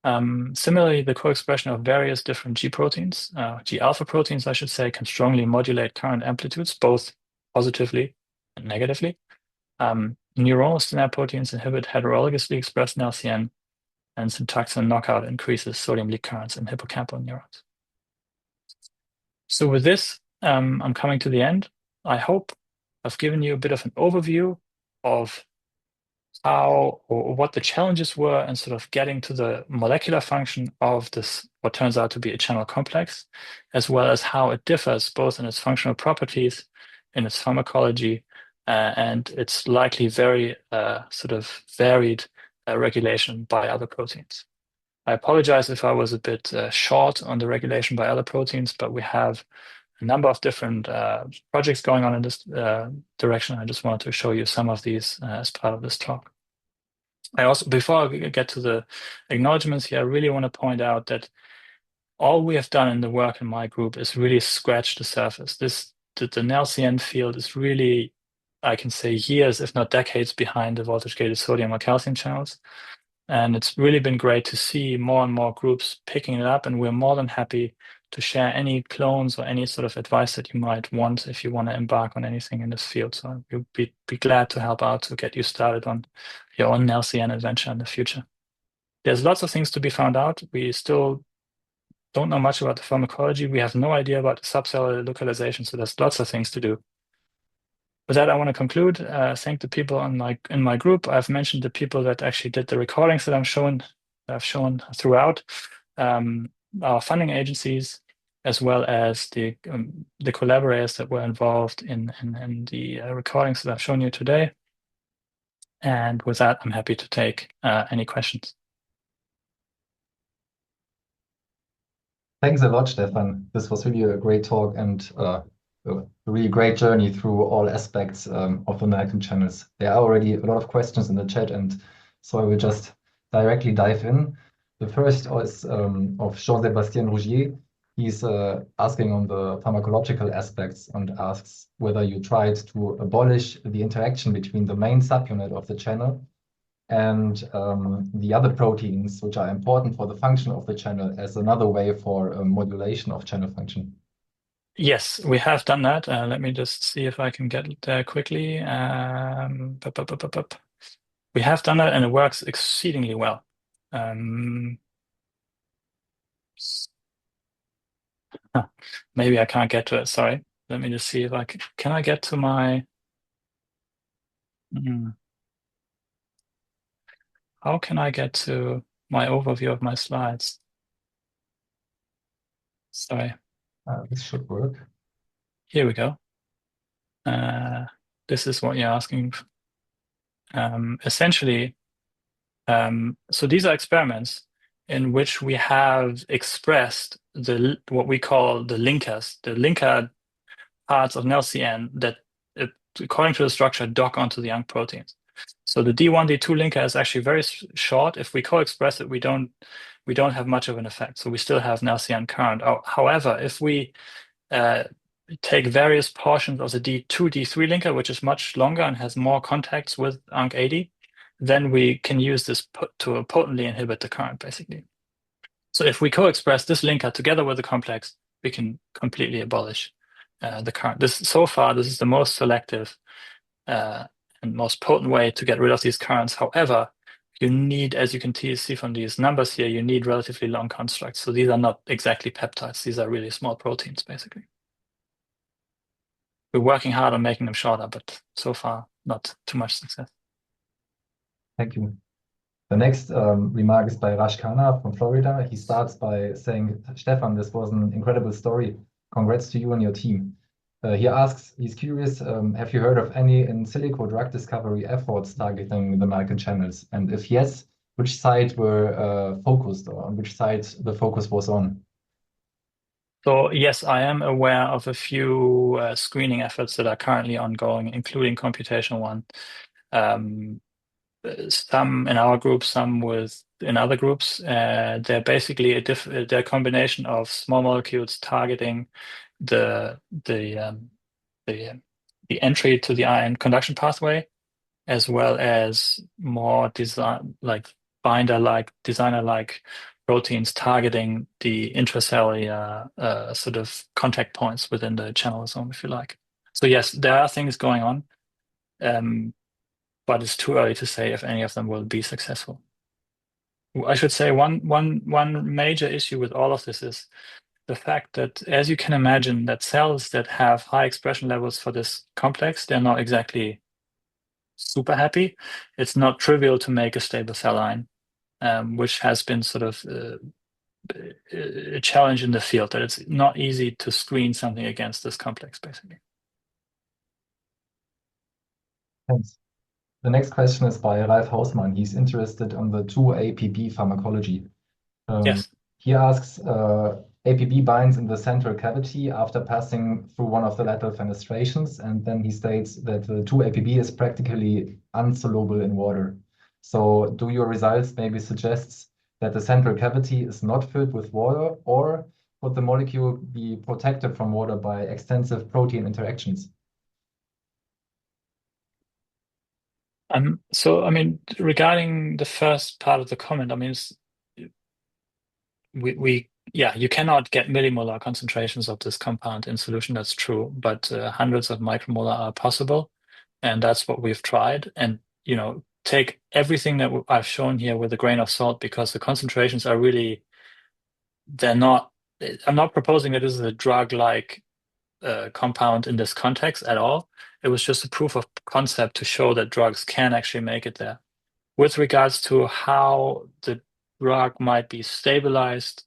Similarly, the co-expression of various different G proteins, G alpha proteins, I should say, can strongly modulate current amplitudes, both positively and negatively. Neuronal synapse proteins inhibit heterologously expressed LCN, and syntaxin knockout increases sodium leak currents in hippocampal neurons. So with this, I'm coming to the end. I hope I've given you a bit of an overview of how or what the challenges were and sort of getting to the molecular function of this, what turns out to be a channel complex, as well as how it differs both in its functional properties, in its pharmacology, and its likely very sort of varied regulation by other proteins. I apologize if I was a bit short on the regulation by other proteins, but we have a number of different projects going on in this direction. I just wanted to show you some of these as part of this talk. I also, before I get to the acknowledgements here, I really want to point out that all we have done in the work in my group is really scratch the surface. The NLCN field is really, I can say, years, if not decades, behind the voltage-gated sodium or calcium channels. And it's really been great to see more and more groups picking it up, and we're more than happy to share any clones or any sort of advice that you might want if you want to embark on anything in this field. So we'll be glad to help out to get you started on your own LCN adventure in the future. There's lots of things to be found out. We still don't know much about the pharmacology. We have no idea about the subcellular localization. So there's lots of things to do. With that, I want to conclude. Thank the people in my group. I've mentioned the people that actually did the recordings that I've shown throughout, our funding agencies, as well as the collaborators that were involved in the recordings that I've shown you today. And with that, I'm happy to take any questions. Thanks a lot, Stefan. This was really a great talk and a really great journey through all aspects of American channels. There are already a lot of questions in the chat, and so I will just directly dive in. The first is of Jean-Sébastien Rougier. He's asking on the pharmacological aspects and asks whether you tried to abolish the interaction between the main subunit of the channel and the other proteins, which are important for the function of the channel, as another way for modulation of channel function. Yes, we have done that. Let me just see if I can get there quickly. We have done that, and it works exceedingly well. Maybe I can't get to it. Sorry. Let me just see if I can I get to my. How can I get to my overview of my slides? Sorry. This should work. Here we go. This is what you're asking. Essentially, so these are experiments in which we have expressed what we call the linkers, the linker parts of NelCN that, according to the structure, dock onto the young proteins. So the D1, D2 linker is actually very short. If we co-express it, we don't have much of an effect. So we still have NelCN current. However, if we take various portions of the D2, D3 linker, which is much longer and has more contacts with UNC80, then we can use this to potently inhibit the current, basically. So if we co-express this linker together with the complex, we can completely abolish the current. So far, this is the most selective and most potent way to get rid of these currents. However, you need, as you can see from these numbers here, you need relatively long constructs. So these are not exactly peptides. These are really small proteins, basically. We're working hard on making them shorter, but so far, not too much success. Thank you. The next remark is by Raj Khanna from Florida. He starts by saying, Stefan, this was an incredible story. Congrats to you and your team. He asks, he's curious, have you heard of any in silico drug discovery efforts targeting the American channels? And if yes, which side were focused, or on which side the focus was on? So yes, I am aware of a few screening efforts that are currently ongoing, including computational one. Some in our group, some in other groups. They're basically they're a combination of small molecules targeting the entry to the ion conduction pathway, as well as more designer-like proteins targeting the intracellular sort of contact points within the channelosome, if you like. So yes, there are things going on, but it's too early to say if any of them will be successful. I should say one major issue with all of this is the fact that, as you can imagine, that cells that have high expression levels for this complex, they're not exactly super happy. It's not trivial to make a stable cell line, which has been sort of a challenge in the field, that it's not easy to screen something against this complex, basically. Thanks. The next question is by Ralf Hausmann. He's interested on the 2-APB pharmacology. Yes. He asks, APB binds in the central cavity after passing through one of the lateral fenestrations, and then he states that the 2-APB is practically insoluble in water. So do your results maybe suggests that the central cavity is not filled with water, or would the molecule be protected from water by extensive protein interactions? So, I mean, regarding the first part of the comment, I mean, you cannot get millimolar concentrations of this compound in solution. That's true, but hundreds of micromolar are possible, and that's what we've tried. And take everything that I've shown here with a grain of salt, because the concentrations are really, they're not I'm not proposing that this is a drug-like compound in this context at all. It was just a proof of concept to show that drugs can actually make it there. With regards to how the drug might be stabilized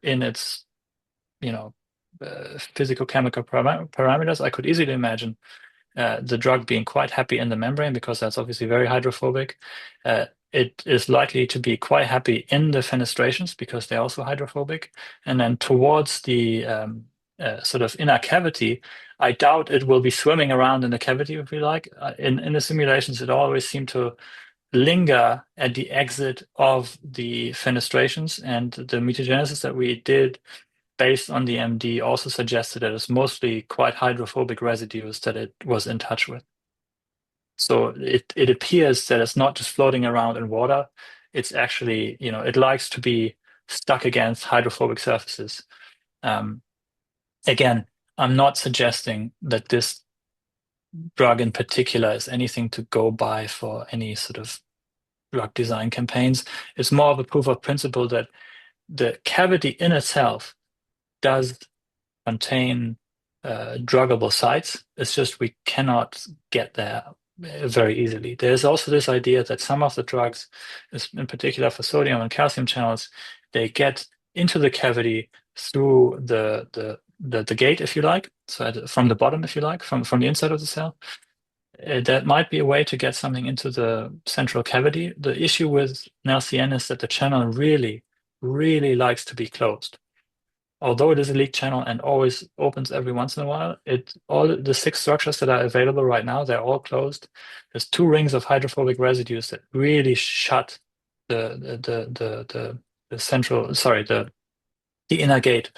in its, physical chemical parameters, I could easily imagine the drug being quite happy in the membrane because that's obviously very hydrophobic. It is likely to be quite happy in the fenestrations because they're also hydrophobic. And then towards the sort of inner cavity, I doubt it will be swimming around in the cavity, if you like. In the simulations, it always seemed to linger at the exit of the fenestrations, and the mutagenesis that we did based on the MD also suggested that it's mostly quite hydrophobic residues that it was in touch with. So it appears that it's not just floating around in water. It's actually, it likes to be stuck against hydrophobic surfaces. Again, I'm not suggesting that this drug in particular is anything to go by for any sort of drug design campaigns. It's more of a proof of principle that the cavity in itself does contain druggable sites. It's just we cannot get there very easily. There's also this idea that some of the drugs, in particular for sodium and calcium channels, they get into the cavity through the gate, if you like, so from the bottom, if you like, from the inside of the cell. That might be a way to get something into the central cavity. The issue with NALCN is that the channel really, really likes to be closed. Although it is a leak channel and always opens every once in a while, all the 6 structures that are available right now, they're all closed. There's 2 rings of hydrophobic residues that really shut the inner gate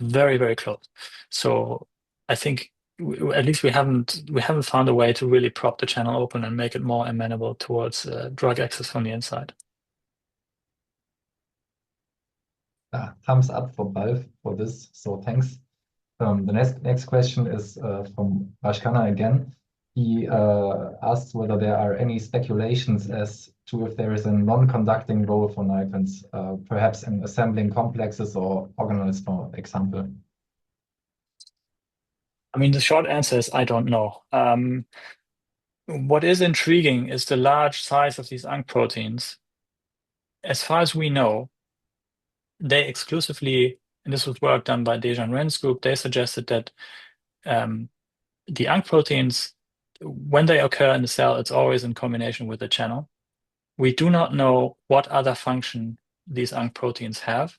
very, very close. So I think at least we haven't found a way to really prop the channel open and make it more amenable towards drug access from the inside. Thumbs up for Balf for this, so thanks. The next question is from Rashkana again. He asks whether there are any speculations as to if there is a non-conducting role for nicons, perhaps in assembling complexes or organelles, for example. I mean, the short answer is I don't know. What is intriguing is the large size of these UNC proteins. As far as we know, they exclusively, and this was work done by Dejan Ren's group, they suggested that the UNC proteins, when they occur in the cell, it's always in combination with the channel. We do not know what other function these UNC proteins have.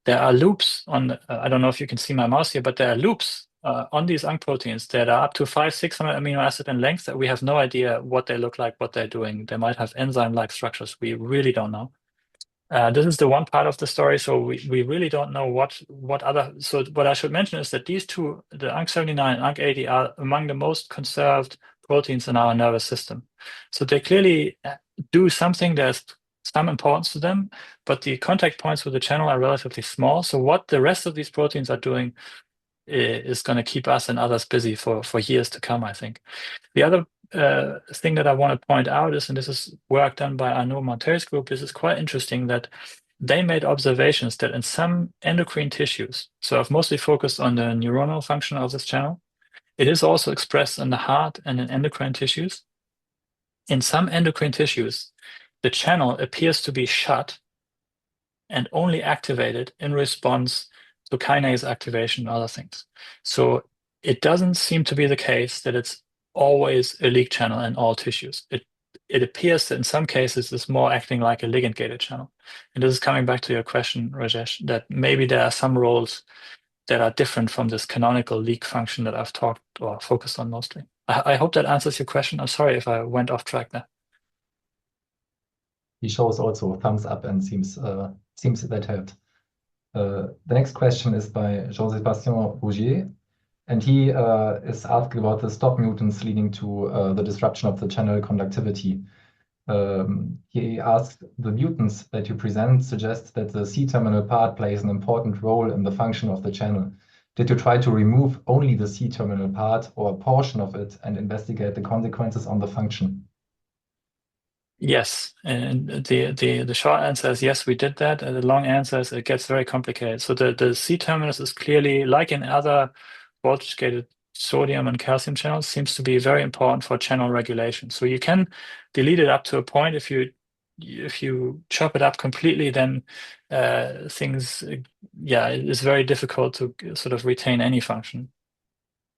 There are loops on, I don't know if you can see my mouse here, but there are loops on these UNC proteins that are up to 500-600 amino acid in length that we have no idea what they look like, what they're doing. They might have enzyme-like structures. We really don't know. This is the one part of the story, so we really don't know what other. So what I should mention is that these two, the UNC79 and UNC80, are among the most conserved proteins in our nervous system. So they clearly do something. There's some importance to them, but the contact points with the channel are relatively small. So what the rest of these proteins are doing is going to keep us and others busy for years to come, I think. The other thing that I want to point out is, and this is work done by Arnaud Monteil's group, this is quite interesting that they made observations that in some endocrine tissues, so I've mostly focused on the neuronal function of this channel, it is also expressed in the heart and in endocrine tissues. In some endocrine tissues, the channel appears to be shut and only activated in response to kinase activation and other things. So it doesn't seem to be the case that it's always a leak channel in all tissues. It appears that in some cases it's more acting like a ligand-gated channel. And this is coming back to your question, Rajesh, that maybe there are some roles that are different from this canonical leak function that I've talked or focused on mostly. I hope that answers your question. I'm sorry if I went off track there. He shows also thumbs up and seems that helped. The next question is by Jean-Sébastien Rougier, and he is asking about the stop mutants leading to the disruption of the channel conductivity. He asked, the mutants that you present suggest that the C-terminal part plays an important role in the function of the channel. Did you try to remove only the C-terminal part or a portion of it and investigate the consequences on the function? Yes, and the short answer is yes, we did that. And the long answer is it gets very complicated. So the C terminus is clearly, like in other voltage-gated sodium and calcium channels, seems to be very important for channel regulation. So you can delete it up to a point. If you chop it up completely, then things, yeah, it's very difficult to sort of retain any function.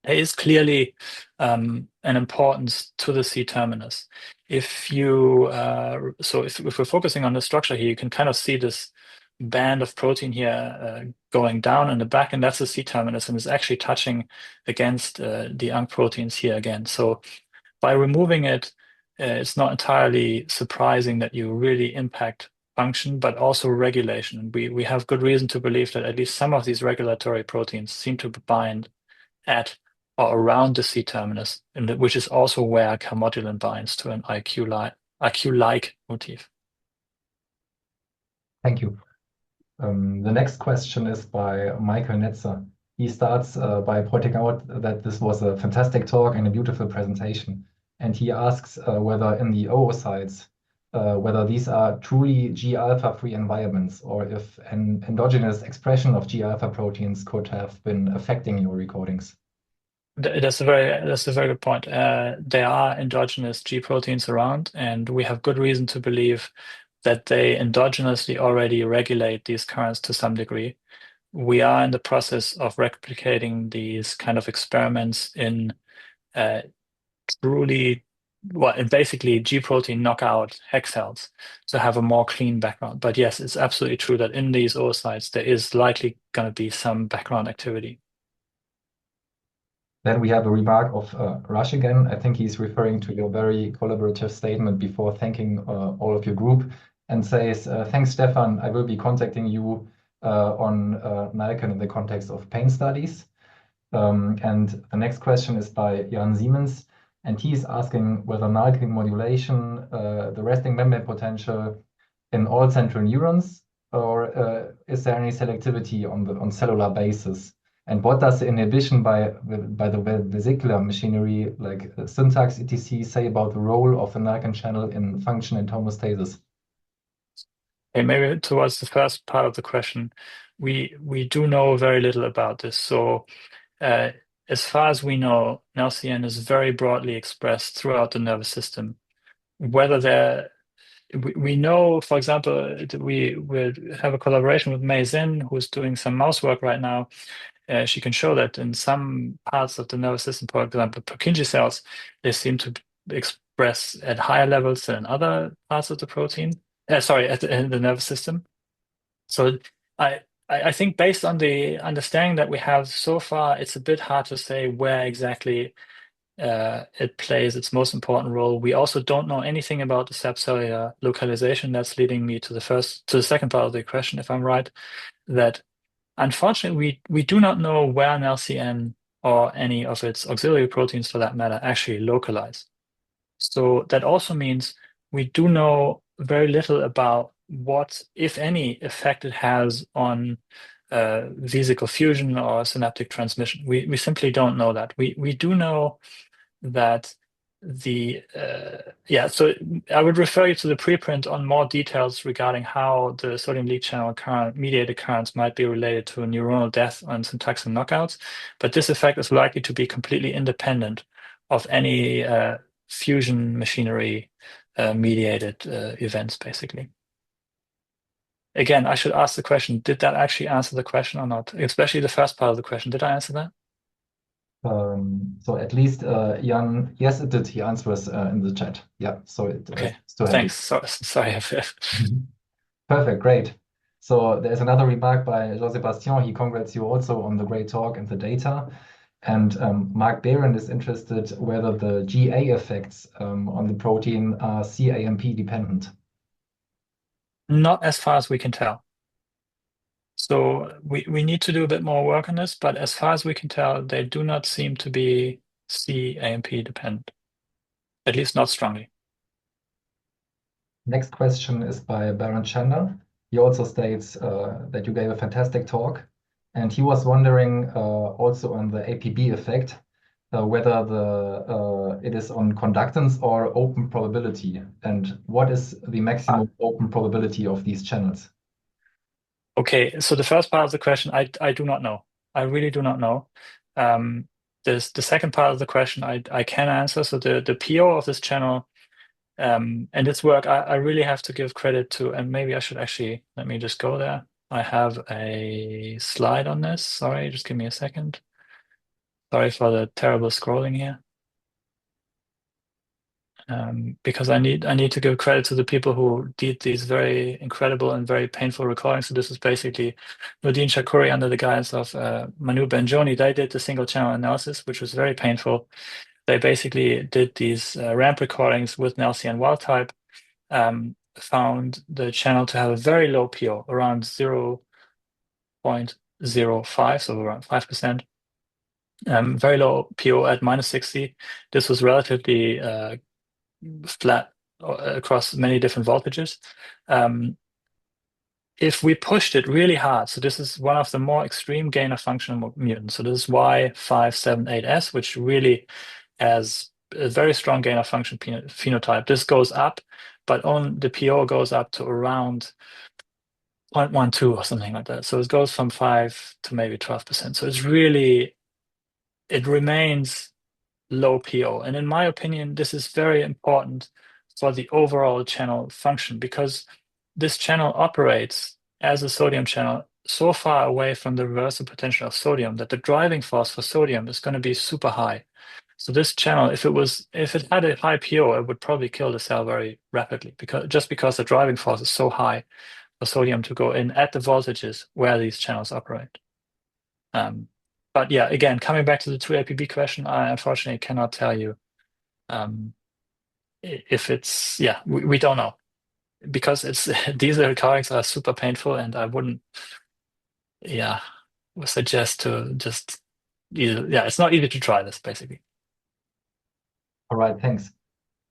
There is clearly an importance to the C terminus. If we're focusing on the structure here, you can kind of see this band of protein here going down in the back, and that's the C terminus, and it's actually touching against the UNC proteins here again. So by removing it, it's not entirely surprising that you really impact function, but also regulation. And we have good reason to believe that at least some of these regulatory proteins seem to bind at or around the C terminus, which is also where calmodulin binds to an IQ-like motif. Thank you. The next question is by Michael Netzer. He starts by pointing out that this was a fantastic talk and a beautiful presentation. And he asks whether in the oocytes, whether these are truly G-alpha free environments, or if an endogenous expression of G-alpha proteins could have been affecting your recordings. That's a very good point. There are endogenous G proteins around, and we have good reason to believe that they endogenously already regulate these currents to some degree. We are in the process of replicating these kind of experiments in basically G protein knockout hex cells to have a more clean background. But yes, it's absolutely true that in these oocytes there is likely going to be some background activity. Then we have a remark of Rush again. I think he's referring to your very collaborative statement before thanking all of your group, and says, thanks, Stephan. I will be contacting you on Nalken in the context of pain studies. And the next question is by Jan Siemens, and he's asking whether Nalken modulation, the resting membrane potential in all central neurons, or is there any selectivity on cellular basis? And what does the inhibition by the vesicular machinery, like syntax, etc., say about the role of the Nalken channel in function and homeostasis? Okay, maybe towards the first part of the question, we do know very little about this. So as far as we know, NALCN is very broadly expressed throughout the nervous system. We know, for example, we have a collaboration with Mei Zin, who's doing some mouse work right now. She can show that in some parts of the nervous system, for example, Purkinje cells, they seem to express at higher levels than other parts of the protein. In the nervous system. So I think based on the understanding that we have so far, it's a bit hard to say where exactly it plays its most important role. We also don't know anything about the subcellular localization. That's leading me to the second part of the question, if I'm right, that unfortunately we do not know where an LCN or any of its auxiliary proteins for that matter actually localize. So that also means we do know very little about what, if any, effect it has on vesicle fusion or synaptic transmission. We simply don't know that. We do know that so I would refer you to the preprint on more details regarding how the sodium lead channel mediated currents might be related to neuronal death and syntaxin knockouts, but this effect is likely to be completely independent of any fusion machinery mediated events, basically. Again, I should ask the question, did that actually answer the question or not? Especially the first part of the question. Did I answer that? So at least Jan, yes, it did. He answers in the chat. Yeah, so Okay, still happy. thanks. Sorry. Perfect, great. So there's another remark by Jean-Sébastien. He congrats you also on the great talk and the data. And Mark Behrend is interested whether the GA effects on the protein are CAMP dependent. Not as far as we can tell. So we need to do a bit more work on this, but as far as we can tell, they do not seem to be CAMP dependent, at least not strongly. Next question is by Baron Chandler. He also states that you gave a fantastic talk, and he was wondering also on the APB effect, whether it is on conductance or open probability, and what is the maximum open probability of these channels? Okay, so the first part of the question, I do not know. I really do not know. The second part of the question I can answer. So the PO of this channel and its work, I really have to give credit to, and maybe I should actually, let me just go there. I have a slide on this. Sorry, just give me a second. Sorry for the terrible scrolling here. Because I need to give credit to the people who did these very incredible and very painful recordings. So this is basically Nordin Shakuri under the guidance of Manu Benjoni. They did the single channel analysis, which was very painful. They basically did these ramp recordings with an LCN wild type, found the channel to have a very low PO, around 0.05, so around 5%. Very low PO at -60. This was relatively flat across many different voltages. If we pushed it really hard, so this is one of the more extreme gain of function mutants. So this is Y578S, which really has a very strong gain of function phenotype. This goes up, but on the PO goes up to around 0.12 or something like that. So it goes from 5 to maybe 12%. So it remains low PO. And in my opinion, this is very important for the overall channel function, because this channel operates as a sodium channel so far away from the reversal potential of sodium that the driving force for sodium is going to be super high. So this channel, if it had a high PO, it would probably kill the cell very rapidly, because the driving force is so high for sodium to go in at the voltages where these channels operate. But yeah, again, coming back to the 2-APB question, I unfortunately cannot tell you if it's, we don't know, because these recordings are super painful, and I wouldn't, suggest to just, it's not easy to try this, basically. All right, thanks.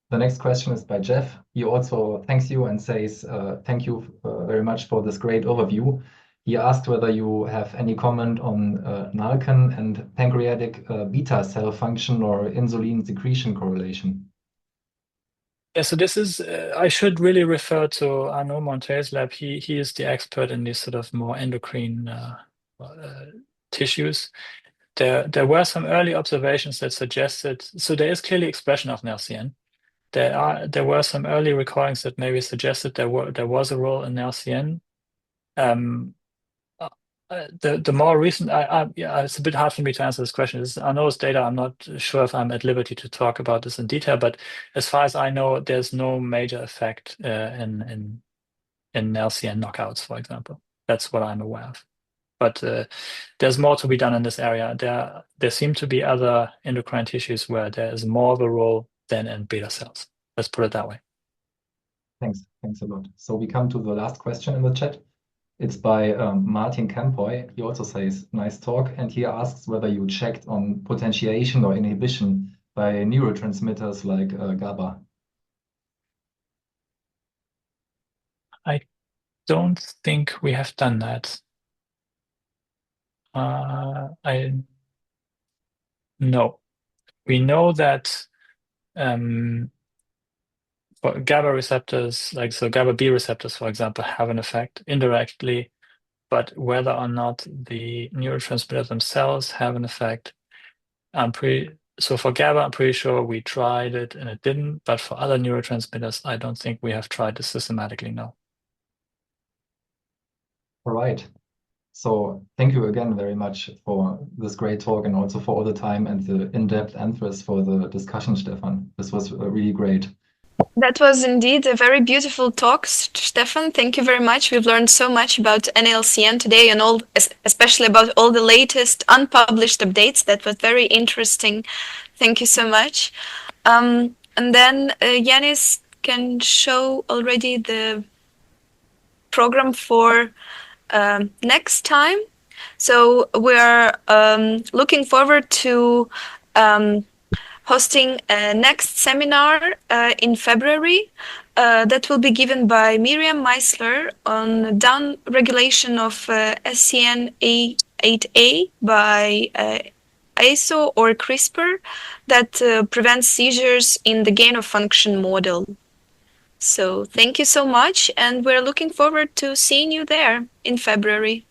The next question is by Jeff. He also thanks you and says, thank you very much for this great overview. He asked whether you have any comment on NALCAN and pancreatic beta cell function or insulin secretion correlation. Yeah, so this is, I should really refer to Arnaud Monte's lab. He is the expert in these sort of more endocrine tissues. There were some early observations that suggested, so there is clearly expression of NALCN. There were some early recordings that maybe suggested there was a role in NALCN. The more recent, it's a bit hard for me to answer this question. I know it's data. I'm not sure if I'm at liberty to talk about this in detail, but as far as I know, there's no major effect in LCN knockouts, for example. That's what I'm aware of. But there's more to be done in this area. There seem to be other endocrine tissues where there is more of a role than in beta cells. Let's put it that way. Thanks a lot. So we come to the last question in the chat. It's by Martin Campoy. He also says, nice talk. And he asks whether you checked on potentiation or inhibition by neurotransmitters like GABA. I don't think we have done that. No. We know that for GABA receptors, GABA B receptors, for example, have an effect indirectly, but whether or not the neurotransmitters themselves have an effect, so for GABA, I'm pretty sure we tried it and it didn't, but for other neurotransmitters, I don't think we have tried this systematically, no. All right. So thank you again very much for this great talk, and also for all the time and the in-depth answers for the discussion, Stephan. This was really great. That was indeed a very beautiful talk, Stephan. Thank you very much. We've learned so much about NLCN today, and especially about all the latest unpublished updates. That was very interesting. Thank you so much. And then Yanis can show already the program for next time. So we're looking forward to hosting a next seminar in February that will be given by Miriam Meisler on down regulation of SCN8A by ASO or CRISPR that prevents seizures in the gain-of-function model. So thank you so much, and we're looking forward to seeing you there in February.